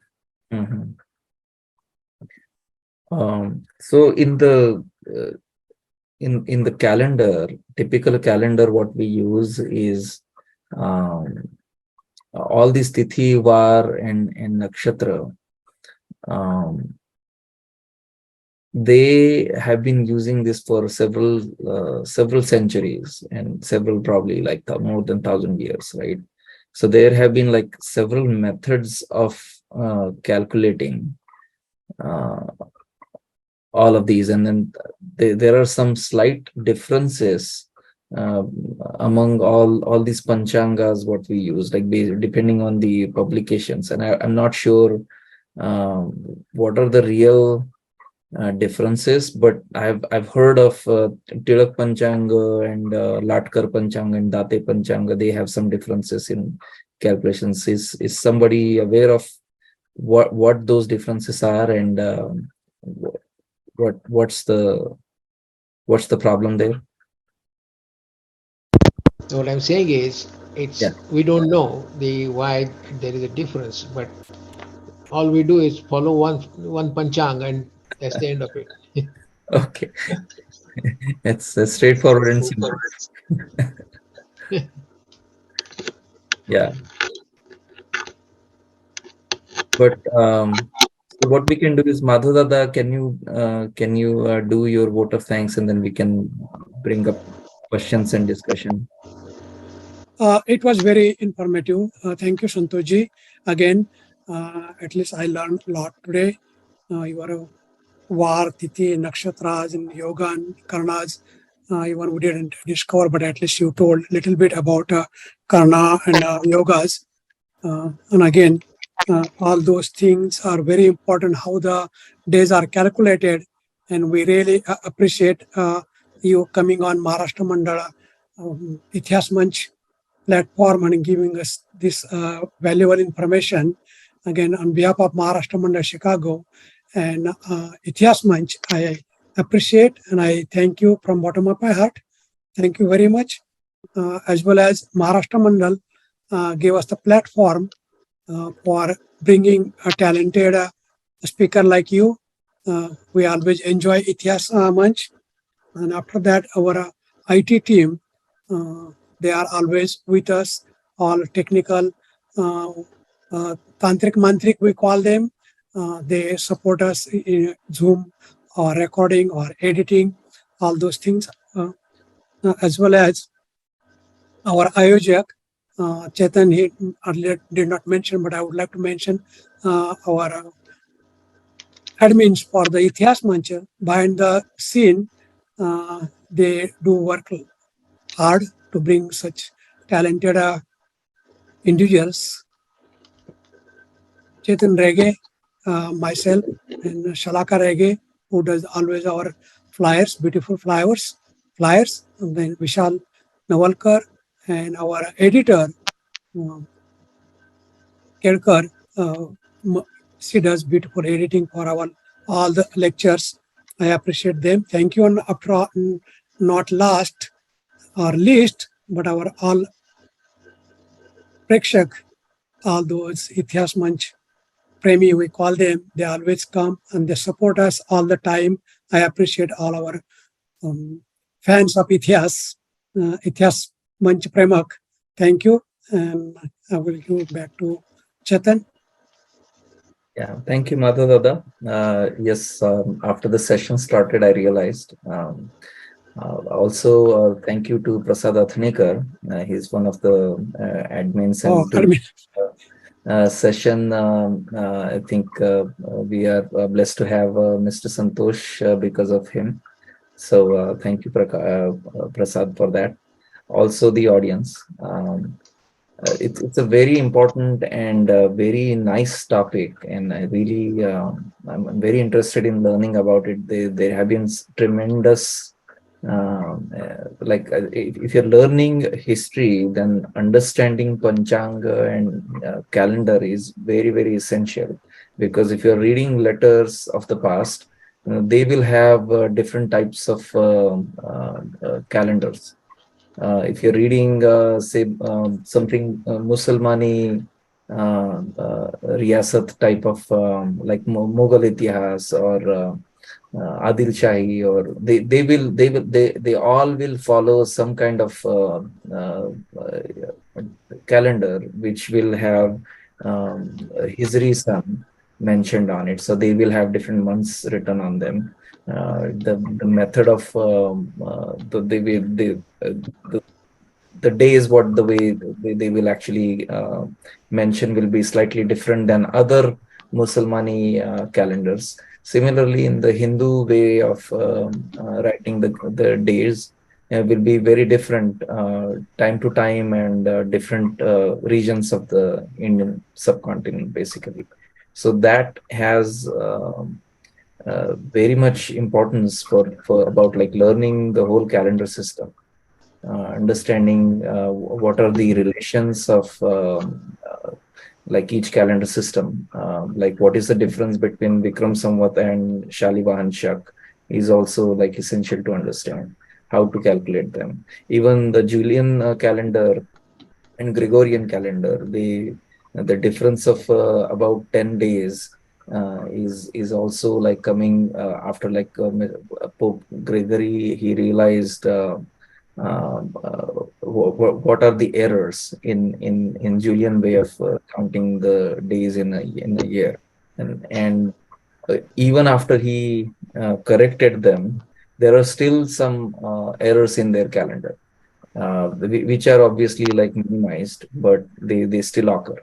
B: Mm-hmm. So in the calendar, typical calendar, what we use is all these tithi, var, and nakshatra. They have been using this for several centuries and several probably like more than 1,000 years, right? So there have been like several methods of calculating all of these, and then there are some slight differences among all these panchangas what we use, like depending on the publications, and I'm not sure what are the real differences, but I've heard of Tilak Panchanga and Latkar Panchanga and Date Panchanga. They have some differences in calculations. Is somebody aware of what those differences are, and what's the problem there?
E: What I'm saying is, we don't know why there is a difference, but all we do is follow one panchang, and that's the end of it.
B: Okay, it's straightforward and simple. Yeah, but what we can do is, Madhu Dada, can you do your vote of thanks, and then we can bring up questions and discussion.
G: It was very informative. Thank you, Santoshji. Again, at least I learned a lot today. Your var, tithi, nakshatras, and yoga and karnas, even we didn't discover, but at least you told a little bit about karna and yogas. And again, all those things are very important, how the days are calculated. And we really appreciate you coming on Maharashtra Mandala Itihas Manch platform and giving us this valuable information. Again, on behalf of Maharashtra Mandal Chicago and Itihas Manch, I appreciate and I thank you from bottom of my heart. Thank you very much. As well as Maharashtra Mandal gave us the platform for bringing a talented speaker like you. We always enjoy Itihas Manch. And after that, our IT team, they are always with us, all technical, Tantrik Mantrik, we call them. They support us in Zoom or recording or editing, all those things, as well as our Ayojak, Chetan, he earlier did not mention, but I would like to mention our admins for the Itihas Manch. Behind the scene, they do work hard to bring such talented individuals. Chetan Rege, myself, and Shalaka Rege, who does always our flyers, beautiful flyers, and then Vishal Navalkar, and our editor, Kedkar, she does beautiful editing for our all the lectures. I appreciate them. Thank you. And after all, not last or least, but our all Prekshak, all those Itihas Manch Premi, we call them, they always come and they support us all the time. I appreciate all our fans of Itihas Manch Premak. Thank you. And I will give back to Chetan.
B: Yeah, thank you, Madhudada. Yes, after the session started, I realized. Also, thank you to Prasad Athanikar. He's one of the admins and session. I think we are blessed to have Mr. Santosh because of him. So thank you, Prasad, for that. Also, the audience. It's a very important and very nice topic, and I really I'm very interested in learning about it. There have been tremendous if you're learning history, then understanding Panchang and calendar is very, very essential, because if you're reading letters of the past, they will have different types of calendars. If you're reading, say, something Musalmani Riyasat type of like Mughal Itihas or Adil Shahi, or they all will follow some kind of calendar which will have Hijri Sun mentioned on it. So they will have different months written on them. The method of the days, what the way they will actually mention will be slightly different than other Musalmani calendars. Similarly, in the Hindu way of writing the days will be very different time to time and different regions of the Indian subcontinent, basically. So that has very much importance for about like learning the whole calendar system, understanding what are the relations of like each calendar system, like what is the difference between Vikram Samvat and Shalivahan Shak is also like essential to understand how to calculate them. Even the Julian calendar and Gregorian calendar, the difference of about 10 days is also like coming after like Pope Gregory. He realized what are the errors in Julian way of counting the days in a year, and even after he corrected them, there are still some errors in their calendar, which are obviously like minimized, but they still occur.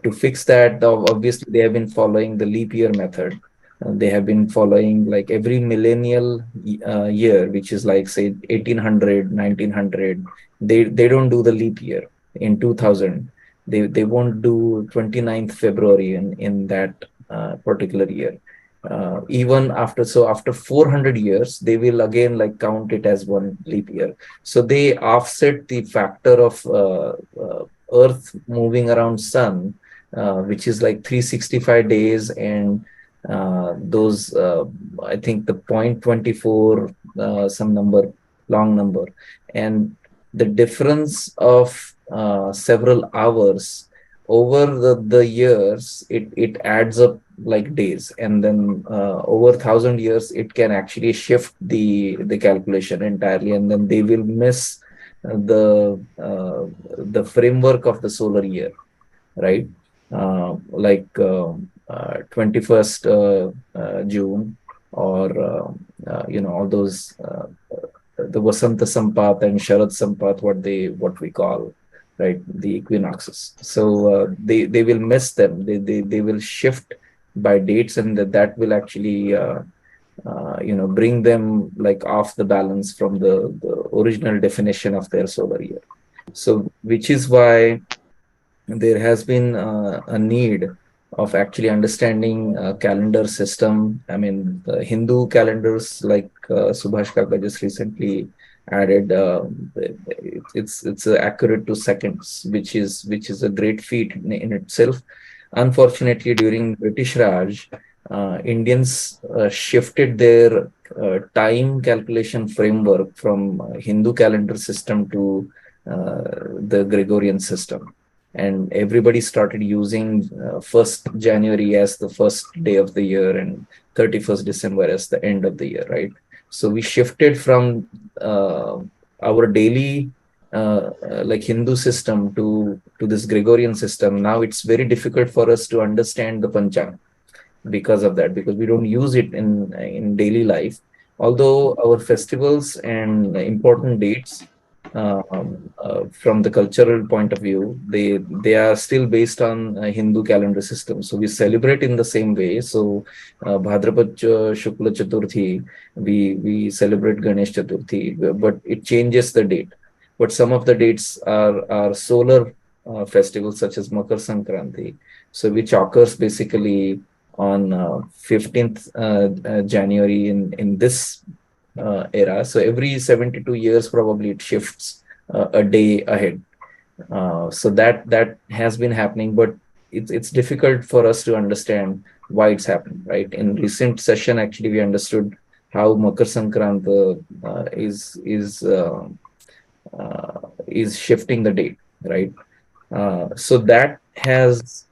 B: To fix that, obviously they have been following the leap year method. They have been following like every millennial year, which is like say 1800, 1900. They don't do the leap year. In 2000, they won't do 29th February in that particular year. Even after 400 years, they will again like count it as one leap year. So they offset the factor of Earth moving around Sun, which is like 365 days, and those I think the 0.24 some number long number, and the difference of several hours over the years, it adds up like days, and then over 1,000 years it can actually shift the calculation entirely, and then they will miss the framework of the solar year, right? Like 21st June, or all those the Vasanta Sampat and Sharad Sampat, what we call, right, the equinoxes. So they will miss them. They will shift by dates, and that will actually bring them like off the balance from the original definition of their solar year. So which is why there has been a need of actually understanding calendar system. I mean, the Hindu calendars, like Subhash Kaka just recently added, it's accurate to seconds, which is a great feat in itself. Unfortunately, during British Raj, Indians shifted their time calculation framework from Hindu calendar system to the Gregorian system, and everybody started using 1st January as the first day of the year and 31st December as the end of the year, right? So we shifted from our daily like Hindu system to this Gregorian system. Now it's very difficult for us to understand the Panchang because of that, because we don't use it in daily life. Although our festivals and important dates, from the cultural point of view, they are still based on Hindu calendar system. So we celebrate in the same way. So Bhadrapad Shukla Chaturthi, we celebrate Ganesh Chaturthi, but it changes the date. But some of the dates are solar festivals, such as Makar Sankranti, so which occurs basically on 15th January in this era. So every 72 years, probably it shifts a day ahead. So that has been happening, but it's difficult for us to understand why it's happening, right? In recent session, actually, we understood how Makar Sankrant is shifting the date, right? So that has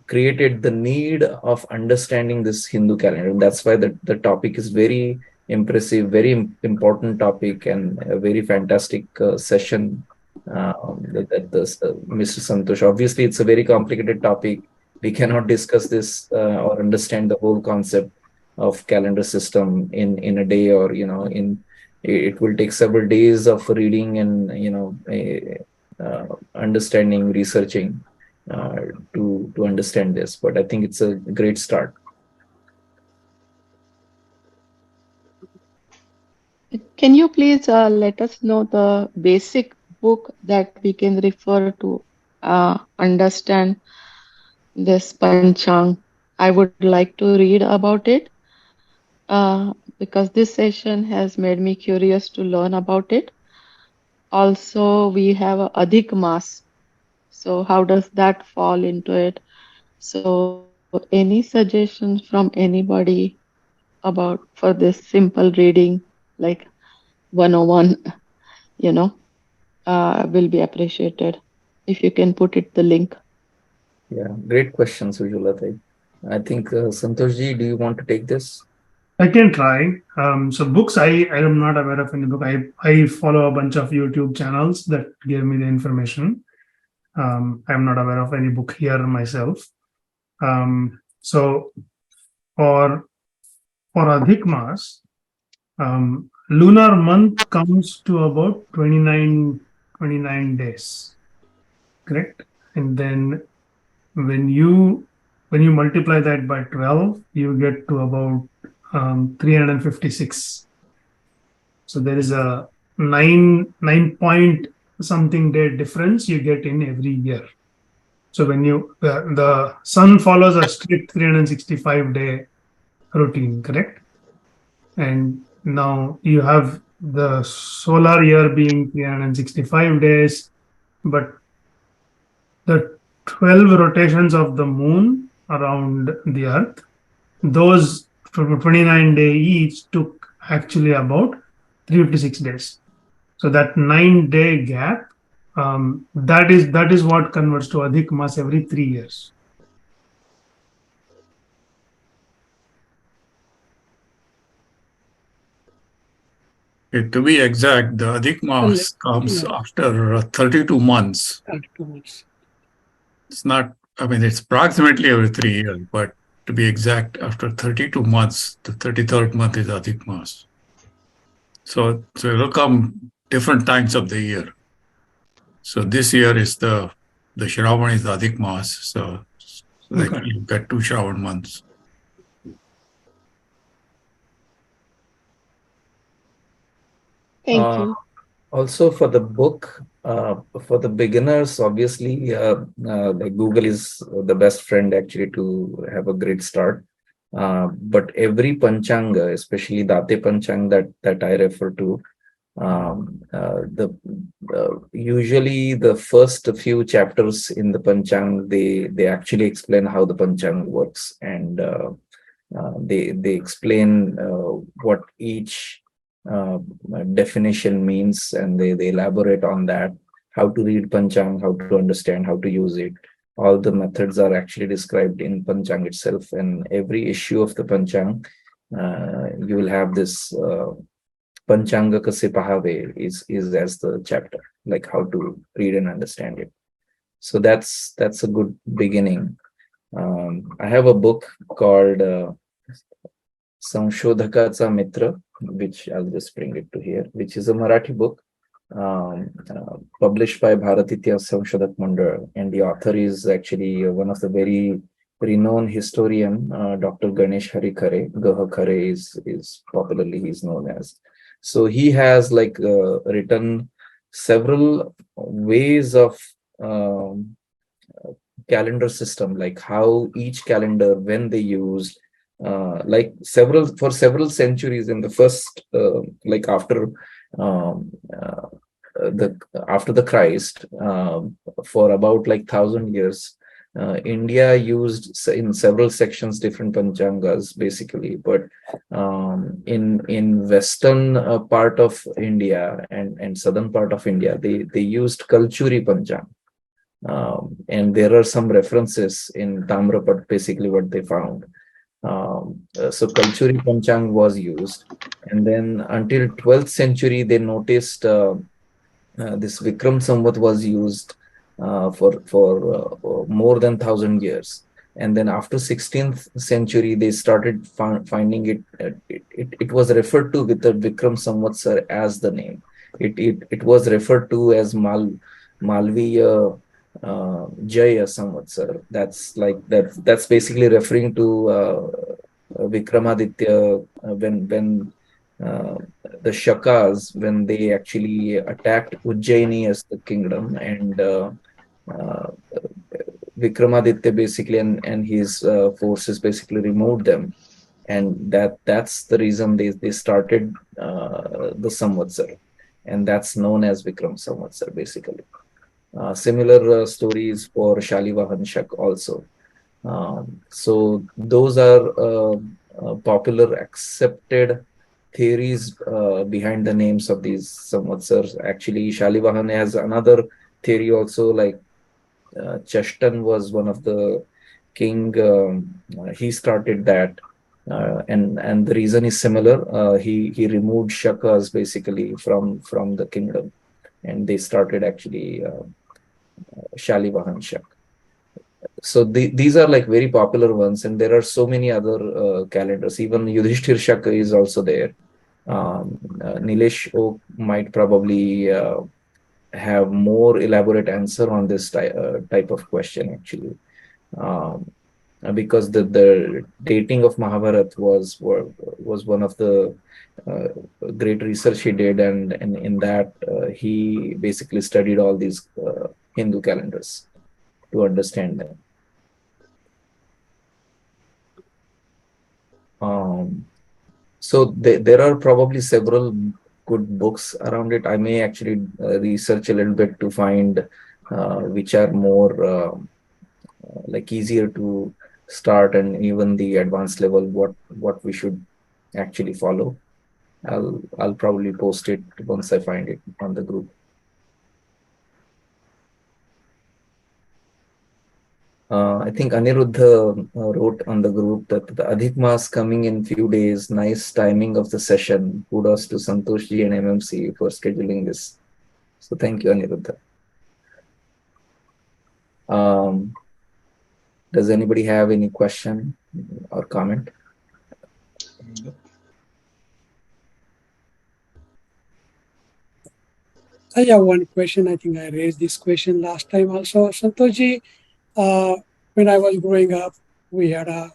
B: created the need of understanding this Hindu calendar. And that's why the topic is very impressive, very important topic, and a very fantastic session that Mr. Santosh. Obviously, it's a very complicated topic. We cannot discuss this or understand the whole concept of calendar system in a day, or it will take several days of reading and understanding, researching to understand this. But I think it's a great start.
H: Can you please let us know the basic book that we can refer to understand this Panchang? I would like to read about it because this session has made me curious to learn about it. Also, we have a Adhik Mas. So how does that fall into it? So any suggestions from anybody about for this simple reading, like 101, will be appreciated. If you can put it the link.
B: Yeah, great question, Sujulata. I think Santoshji, do you want to take this?
C: I can try. So books, I am not aware of any book. I follow a bunch of YouTube channels that give me the information. I'm not aware of any book here myself. So for Adhik Mas, lunar month comes to about 29 days, correct? And then when you multiply that by 12, you get to about 356. So there is a 9 point something day difference you get in every year. So when the sun follows a strict 365 day routine, correct? And now you have the solar year being 365 days, but the 12 rotations of the moon around the earth, those 29 days each took actually about 356 days. So that 9-day gap, that is what converts to Adhik Mas every 3 years.
F: To be exact, the Adhik Mas comes
G: Yeah.
F: after 32 months.
G: 32 months.
F: It's not, I mean, it's approximately every 3 years, but to be exact, after 32 months, the 33rd month is Adhik Mas. So it'll come different times of the year. So this year is the Shravan is the Adhik Mas. So like
C: Okay.
F: you get 2 Shravan months.
H: Thank you.
B: Also for the book, for the beginners, obviously, like Google is the best friend actually to have a great start. But every Panchanga, especially Date Panchang that I refer to, usually the first few chapters in the Panchang, they actually explain how the Panchang works, and they explain what each definition means, and they elaborate on that, how to read Panchang, how to understand, how to use it. All the methods are actually described in Panchang itself, and every issue of the Panchang, you will have this Panchanga Kase Pahave is as the chapter, like how to read and understand it. So that's a good beginning. I have a book called Sanshodhakacha Mitra, which I'll just bring it to here, which is a Marathi book published by Bharat Itihas Mandal, and the author is actually one of the very renowned historian, Dr. Ganesh Hari Khare. Gaha Khare is popularly he's known as. So he has like written several ways of calendar system, like how each calendar, when they used, like for several centuries in the first, like after the Christ, for about like 1,000 years, India used in several sections different panchangas basically, but in western part of India and southern part of India, they used Kalchuri Panchang. And there are some references in Tamrapat, basically what they found. So Kalchuri Panchang was used, and then until 12th century, they noticed this Vikram Samvat was used for more than 1,000 years. And then after 16th century, they started finding it was referred to with the Vikram Samvatsar as the name. It was referred to as Malviya Jaya Samvatsar. That's basically referring to Vikramaditya when the Shakas, when they actually attacked Ujjaini as the kingdom, and Vikramaditya basically and his forces basically removed them, and that's the reason they started the Samvatsar, and that's known as Vikram Samvatsar basically. Similar stories for Shalivahan Shak also. So those are popular accepted theories behind the names of these Samvatsars. Actually, Shalivahan has another theory also, like Chashtan was one of the king. He started that, and the reason is similar. He removed Shakas basically from the kingdom, and they started actually Shalivahan Shak. So these are like very popular ones, and there are so many other calendars. Even Yudhishthir Shaka is also there. Nilesh Oak might probably have more elaborate answer on this type of question actually, because the dating of Mahabharata was one of the great research he did, and in that he basically studied all these Hindu calendars to understand them. So there are probably several good books around it. I may actually research a little bit to find which are more like easier to start, and even the advanced level what we should actually follow. I'll probably post it once I find it on the group. I think Aniruddha wrote on the group that the Adhik Mas coming in few days. Nice timing of the session. Kudos to Santosh ji and MMC for scheduling this. So thank you, Aniruddha. Does anybody have any question or comment?
G: I have one question. I think I raised this question last time also. Santoshji, when I was growing up, we had a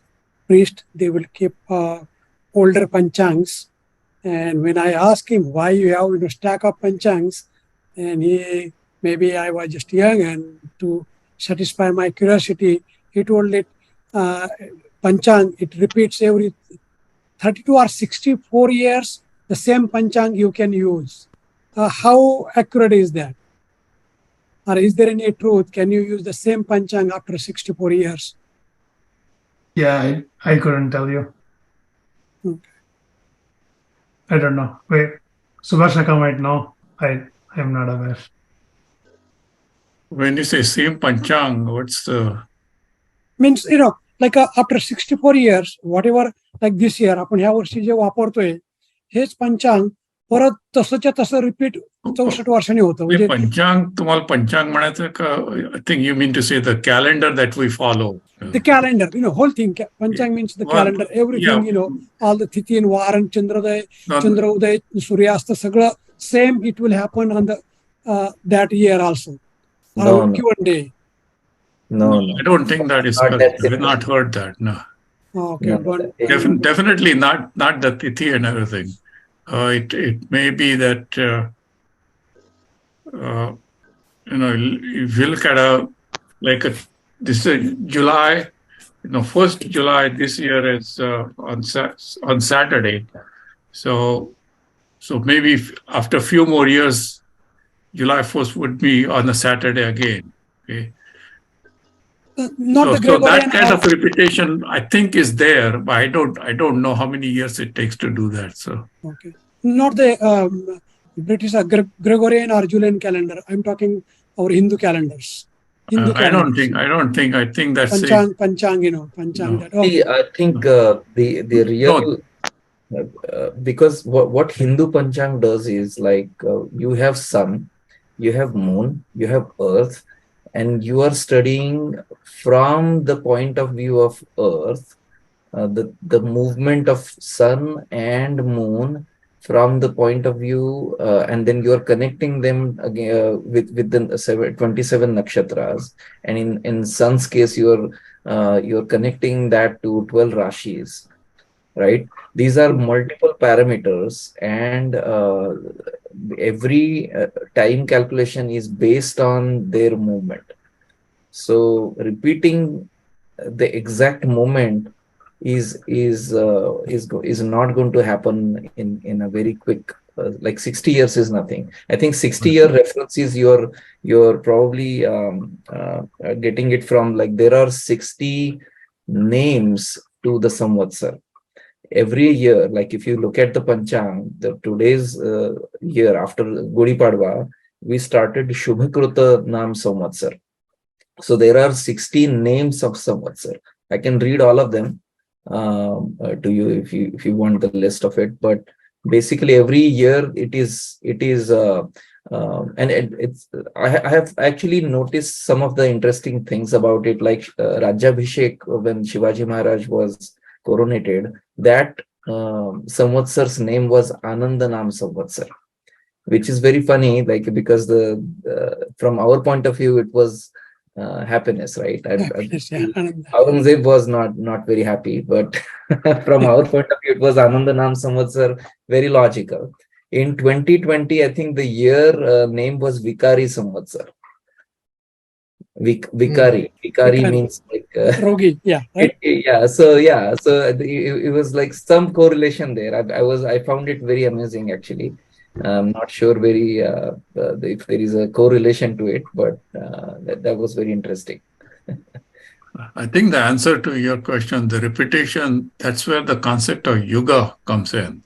G: priest. They will keep older panchangs. And when I asked him why you have stack of panchangs, and maybe I was just young, and to satisfy my curiosity, he told it panchang, it repeats every 32 or 64 years, the same panchang you can use. How accurate is that? Or is there any truth? Can you use the same panchang after 64 years?
C: Yeah, I couldn't tell you.
G: Okay.
C: I don't know. Wait, Subhashaka might know. I am not aware.
F: When you say same Panchang, what's the...
G: Means, like after 64 years, whatever, like this year, आपण ह्या वर्षी जे वापरतोय, हेच पंचांग परत तसंच्या तसं repeat 64 वर्षांनी होतं. म्हणजे
F: पंचांग, तुम्हाला पंचांग म्हणायचं का? I think you mean to say the calendar that we follow.
G: The calendar, whole thing. Panchang means the calendar, everything, all the Tithi and Var and Chandroday, Chandrauday, Suryasta, Sagra, same, it will happen on the that year also.
B: No,
G: given day.
F: No, I don't think that is correct. I have not heard that. No.
G: Okay,
F: no, definitely not the Tithi and everything. It may be that if you look at this is July, 1st July this year is on Saturday, so maybe after a few more years, July 1st would be on a Saturday again. Okay.
G: So
F: that kind of repetition, I think, is there, but I don't know how many years it takes to do that. So
G: okay, not the British Gregorian or Julian calendar. I'm talking our Hindu calendars.
F: I don't think. I think that's
G: Panchang. Panchang.
B: No. See, I think the real because what Hindu Panchang does is like you have sun, you have moon, you have earth, and you are studying from the point of view of earth, the movement of sun and moon from the point of view, and then you are connecting them again with the 27 nakshatras, and in sun's case you're connecting that to 12 rashis, right? These are multiple parameters, and every time calculation is based on their movement. So repeating the exact moment is not going to happen in a very quick, like 60 years is nothing. I think 60-year references you're probably getting it from, like, there are 60 names to the Samvatsar. Every year, like if you look at the Panchang, today's year after Gudi Padwa, we started Shubhakruta Nam Samvatsar. So there are 16 names of Samvatsar. I can read all of them to you if you want the list of it. But basically, every year it is and it's. I have actually noticed some of the interesting things about it, like Rajyabhishek when Shivaji Maharaj was coronated. That Samvatsar's name was Anandanam Samvatsar, which is very funny, like because from our point of view it was happiness, right? Aurangzeb was not very happy, but from our point of view it was Anandanam Samvatsar, very logical. In 2020, I think the year name was Vikari Samvatsar. Vikari means like
G: Rogi, right?
B: So it was like some correlation there. I found it very amazing, actually. I'm not sure if there is a correlation to it, but that was very interesting.
F: I think the answer to your question, the repetition, that's where the concept of yuga comes in.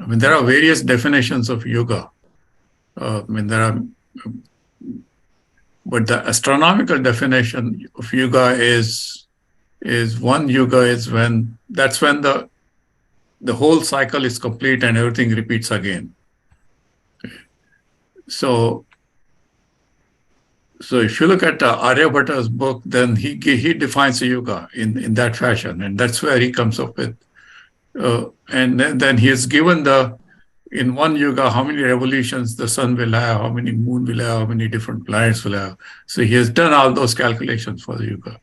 F: mean, there are various definitions of yuga. I mean, but the astronomical definition of yuga is one yuga is that's when the whole cycle is complete and everything repeats again. So if you look at Aryabhata's book, then he defines a yuga in that fashion, and that's where he comes up with. And then he has given in one yuga how many revolutions the sun will have, how many moon will have, how many different planets will have. So he has done all those calculations for the yuga.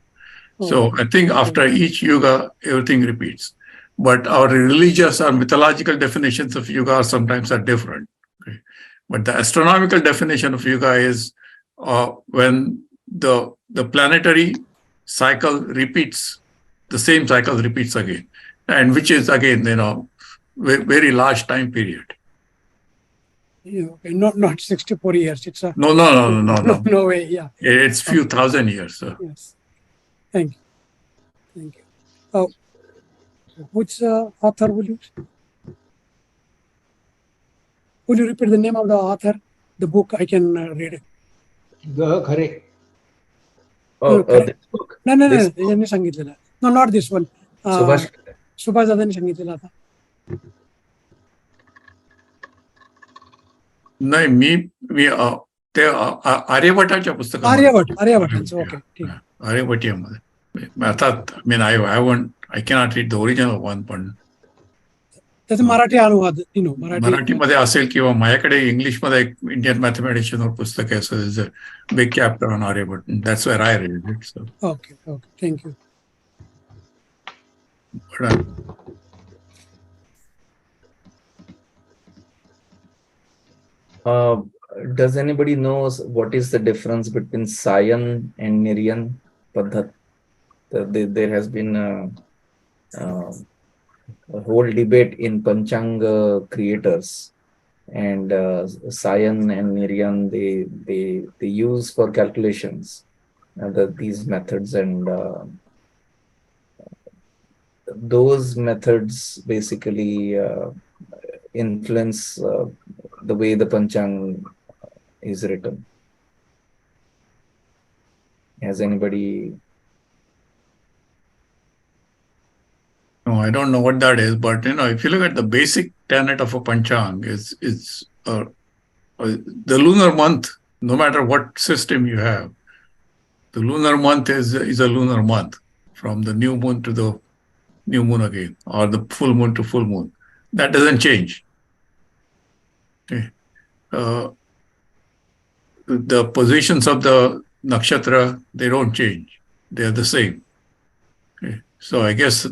F: So I think after each yuga, everything repeats. But our religious or mythological definitions of yuga sometimes are different. Okay? But the astronomical definition of yuga is when the planetary cycle repeats, the same cycle repeats again, and which is again, very large time period.
G: Yeah, okay. Not 64 years. It's a
F: No.
G: no way. Yeah.
F: It's few thousand years. So.
G: Yes. Thank you. Which author will you repeat the name of the author? The book I can read it.
E: Khare.
B: This book.
G: No. यांनी सांगितलेलं. No, not this one. Subhash दादांनी सांगितलेलं आता.
F: नाही मी ते आर्यभटाच्या पुस्तकात
G: आर्यभटांचं. Okay, ठीक.
F: आर्यभटीयमध्ये आता I cannot read the original one, पण
G: त्याचा मराठी अनुवाद
F: मराठीमध्ये असेल किंवा माझ्याकडे इंग्लिशमध्ये एक इंडियन मॅथमॅटिशियनवर पुस्तक आहे, so is a big chapter on Aryabhatta. That's where I read it. So
G: okay, thank you.
B: Does anybody knows what is the difference between Sayan and Niryan Paddhat? There has been a whole debate in Panchang creators, and Sayan and Niryan they use for calculations these methods, and those methods basically influence the way the Panchang is written. Has anybody?
F: No, I don't know what that is, but if you look at the basic tenet of a Panchang, is the lunar month. No matter what system you have, the lunar month is a lunar month, from the new moon to the new moon again, or the full moon to full moon. That doesn't change. Okay. The positions of the nakshatra, they don't change. They are the same. Okay. So I guess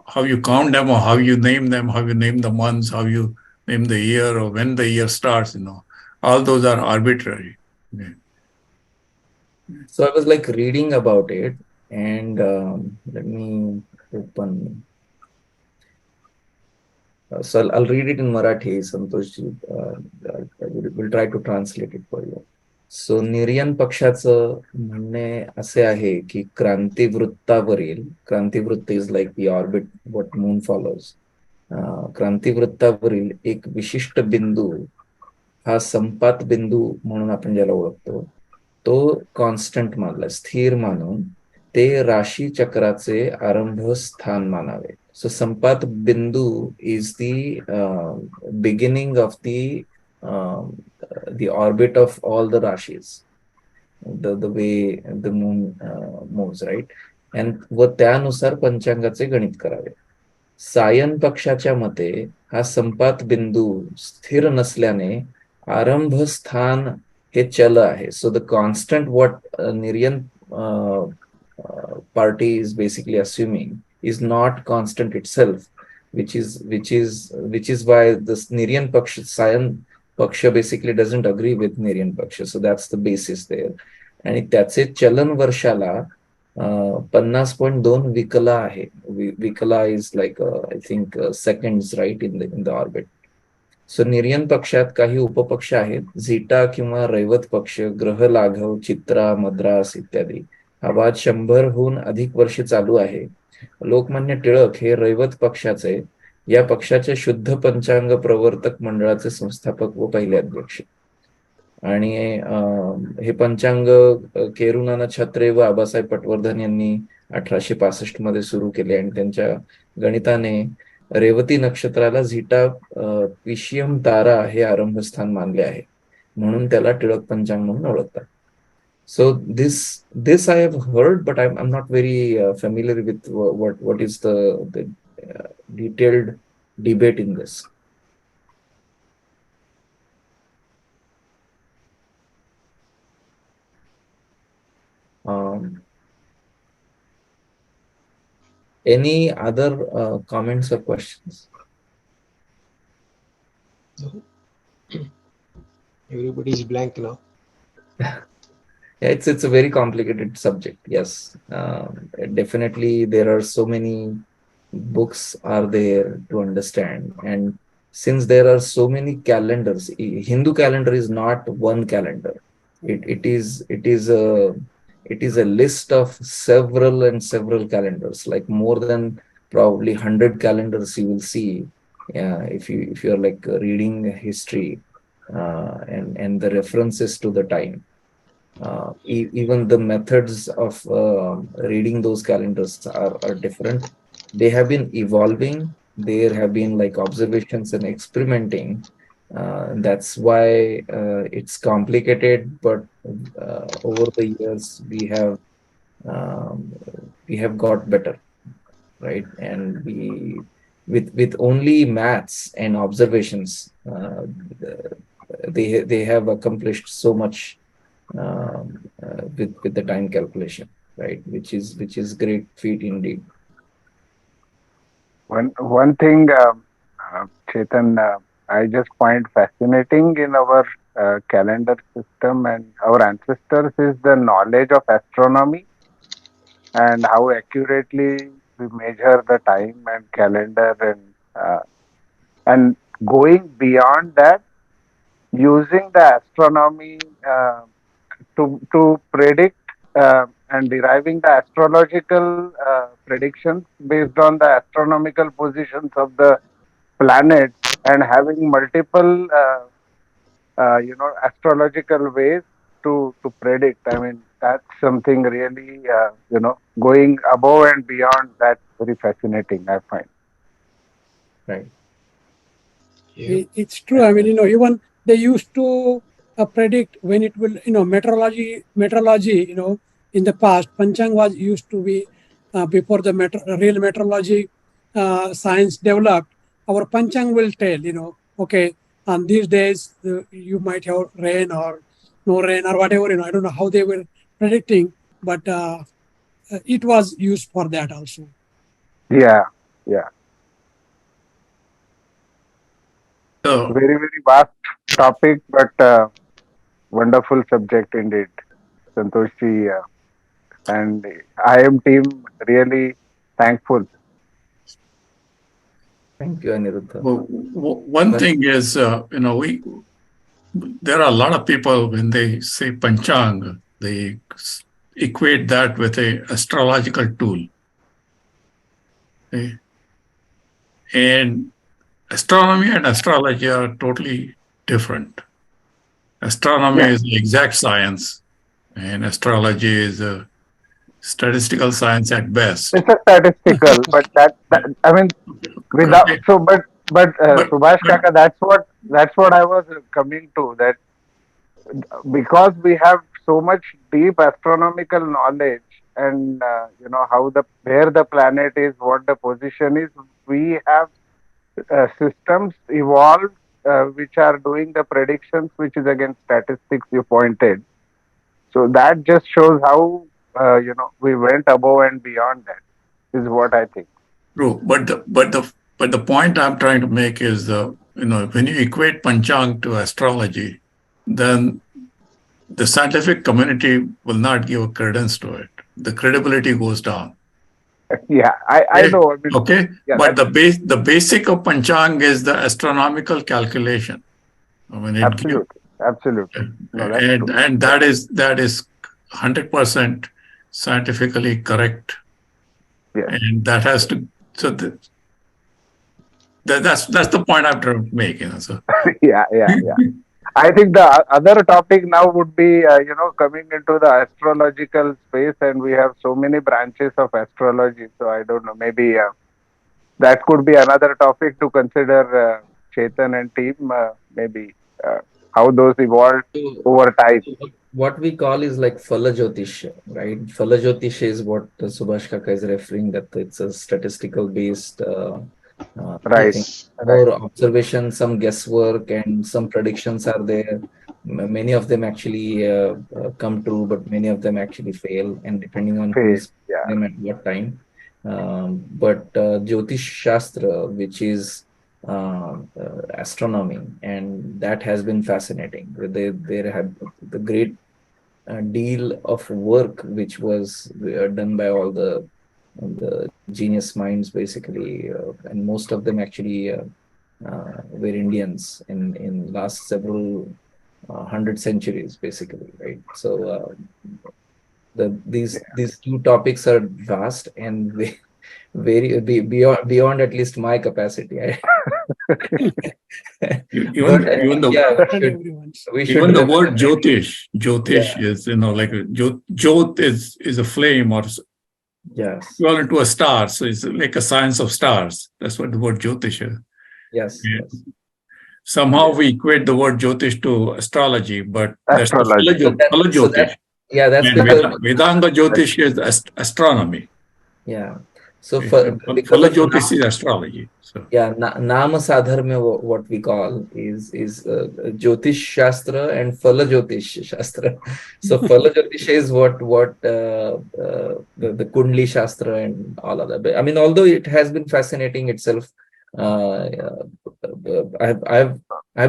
F: how you count them, or how you name them, how you name the months, how you name the year, or when the year starts, all those are arbitrary. Okay.
B: So I was reading about it, and let me open. So I'll read it in Marathi, Santosh. We'll try to translate it for you. So निर्यन पक्षाचं म्हणणे असे आहे की क्रांतिवृत्त is like the orbit what moon follows. क्रांतिवृत्तावरील एक विशिष्ट बिंदू हा संपात बिंदू म्हणून आपण ज्याला ओळखतो, तो कॉन्स्टंट मानला, स्थिर मानून ते राशी चक्राचे आरंभ स्थान मानावे. So Sampat Bindu is the beginning of the orbit of all the Rashis, the way the moon moves, right? And व त्यानुसार पंचांगाचे गणित करावे. सायन पक्षाच्या मते हा संपात बिंदू स्थिर नसल्याने आरंभ स्थान हे चल आहे. So the constant what Niryan party is basically assuming is not constant itself, which is why this Niryan Paksha, Sayan Paksha basically doesn't agree with Niryan Paksha. So that's the basis there. आणि त्याचे चलन वर्षाला 50.2 विकला आहे. विकला is like I think seconds, right, in the orbit. So निर्यन पक्षात काही उपपक्ष आहेत. झीटा किंवा रैवत पक्ष, ग्रह लाघव, चित्रा, मद्रास इत्यादी. हा वाद 100हून अधिक वर्षे चालू आहे. लोकमान्य टिळक हे रैवत पक्षाचे या पक्षाचे शुद्ध पंचांग प्रवर्तक मंडळाचे संस्थापक व पहिले अध्यक्ष. आणि हे पंचांग केरुनाना छत्रे व आबासाहेब पटवर्धन यांनी 1865 मध्ये सुरू केले आणि त्यांच्या गणिताने रेवती नक्षत्राला झिटा पिशियम तारा हे आरंभस्थान मानले आहे, म्हणून त्याला टिळक पंचांग म्हणून ओळखतात. So this I have heard, but I'm not very familiar with what is the detailed debate in this. Any other comments or questions?
E: Everybody is blank now.
B: Yeah, it's a very complicated subject. Yes, definitely there are so many books are there to understand, and since there are so many calendars, Hindu calendar is not one calendar. It is a list of several calendars, like more than probably 100 calendars you will see. Yeah, if you're like reading history and the references to the time. Even the methods of reading those calendars are different. They have been evolving. There have been like observations and experimenting. That's why it's complicated, but over the years we have got better, right? And with only maths and observations, they have accomplished so much with the time calculation, right? Which is great feat indeed.
I: One thing, Chetan, I just find fascinating in our calendar system and our ancestors is the knowledge of astronomy and how accurately we measure the time and calendar, and going beyond that, using the astronomy to predict and deriving the astrological predictions based on the astronomical positions of the planets and having multiple astrological ways to predict. I mean, that's something really going above and beyond. That's very fascinating, I find.
B: Right.
E: Yeah.
G: It's true. I mean, even they used to predict when it will, meteorology, in the past, Panchang was used to be before the real meteorology science developed. Our Panchang will tell, okay, on these days you might have rain or no rain or whatever, I don't know how they were predicting, but it was used for that also.
I: Yeah. Very, very vast topic, but wonderful subject indeed, Santoshji, and IM team really thankful.
B: Thank you, Aniruddha.
F: Well, one thing is, there are a lot of people when they say Panchang, they equate that with a astrological tool. Okay? And astronomy and astrology are totally different. Astronomy is the exact science, and astrology is a statistical science at best.
I: It's a statistical, but that I mean, without but Subhash Kaka, that's what I was coming to, that because we have so much deep astronomical knowledge and where the planet is, what the position is, we have systems evolved which are doing the predictions, which is again statistics you pointed. So that just shows how we went above and beyond that, is what I think.
F: True, but the point I'm trying to make is when you equate Panchang to astrology, then the scientific community will not give a credence to it. The credibility goes down.
I: Yeah, I know. I mean,
F: okay,
I: yeah,
F: but the basic of Panchang is the astronomical calculation. I mean,
I: absolutely. No,
F: and that is 100% scientifically correct.
I: Yeah.
F: And that has to That's the point I'm trying to make. So.
I: Yeah. I think the other topic now would be, coming into the astrological space, and we have so many branches of astrology. So I don't know, maybe that could be another topic to consider, Chetan and team, maybe how those evolved over time.
B: What we call is like Phala Jyotish, right? Phala Jyotish is what Subhash Kaka is referring, that it's a statistical based
I: Right.
B: thing. More observation, some guesswork, and some predictions are there. Many of them actually come true, but many of them actually fail, and depending on who is them at what time. But Jyotish Shastra, which is astronomy, and that has been fascinating. There have the great deal of work which was done by all the genius minds, basically, and most of them actually were Indians in last several 100 centuries, basically, right? So these two topics are vast and very beyond at least my capacity.
F: Even the word Jyotish is, like Jyot is a flame, or equivalent to a star. So it's like a science of stars. That's what the word Jyotish is.
B: Yes.
F: Somehow we equate the word Jyotish to astrology, but that's the Phala Jyotish.
B: That's
F: because Vedanga Jyotish is astronomy.
B: Yeah. So
F: Phala Jyotish is astrology. So.
B: Yeah, Nama Sadharma, what we call is Jyotish Shastra and Phala Jyotish Shastra. So Phala Jyotish is what the Kundli Shastra and all of that. I mean, although it has been fascinating itself, I've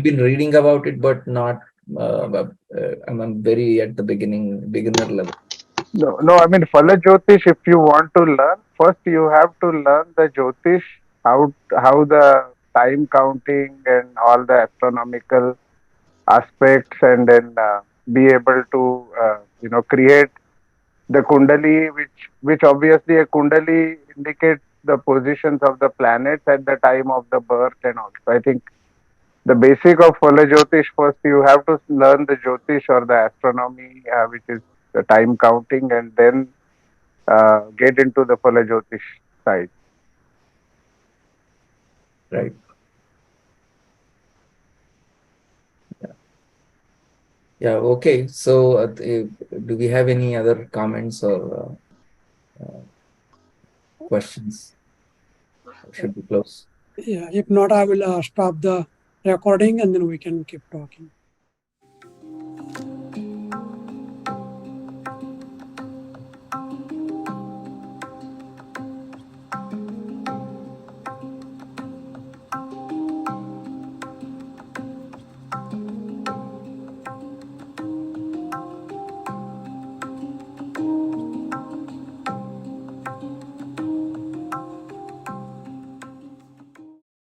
B: been reading about it, but not. I'm very at the beginner level.
I: No. I mean, Phala Jyotish. If you want to learn, first you have to learn the Jyotish, how the time counting and all the astronomical aspects, and then be able to create the Kundali, which obviously a Kundali indicates the positions of the planets at the time of the birth and all. So I think the basic of Phala Jyotish, first you have to learn the Jyotish or the astronomy, which is the time counting, and then get into the Phala Jyotish side.
B: Right. Yeah. Okay. So, do we have any other comments or questions? Should we close?
G: Yeah. If not, I will stop the recording and then we can keep talking.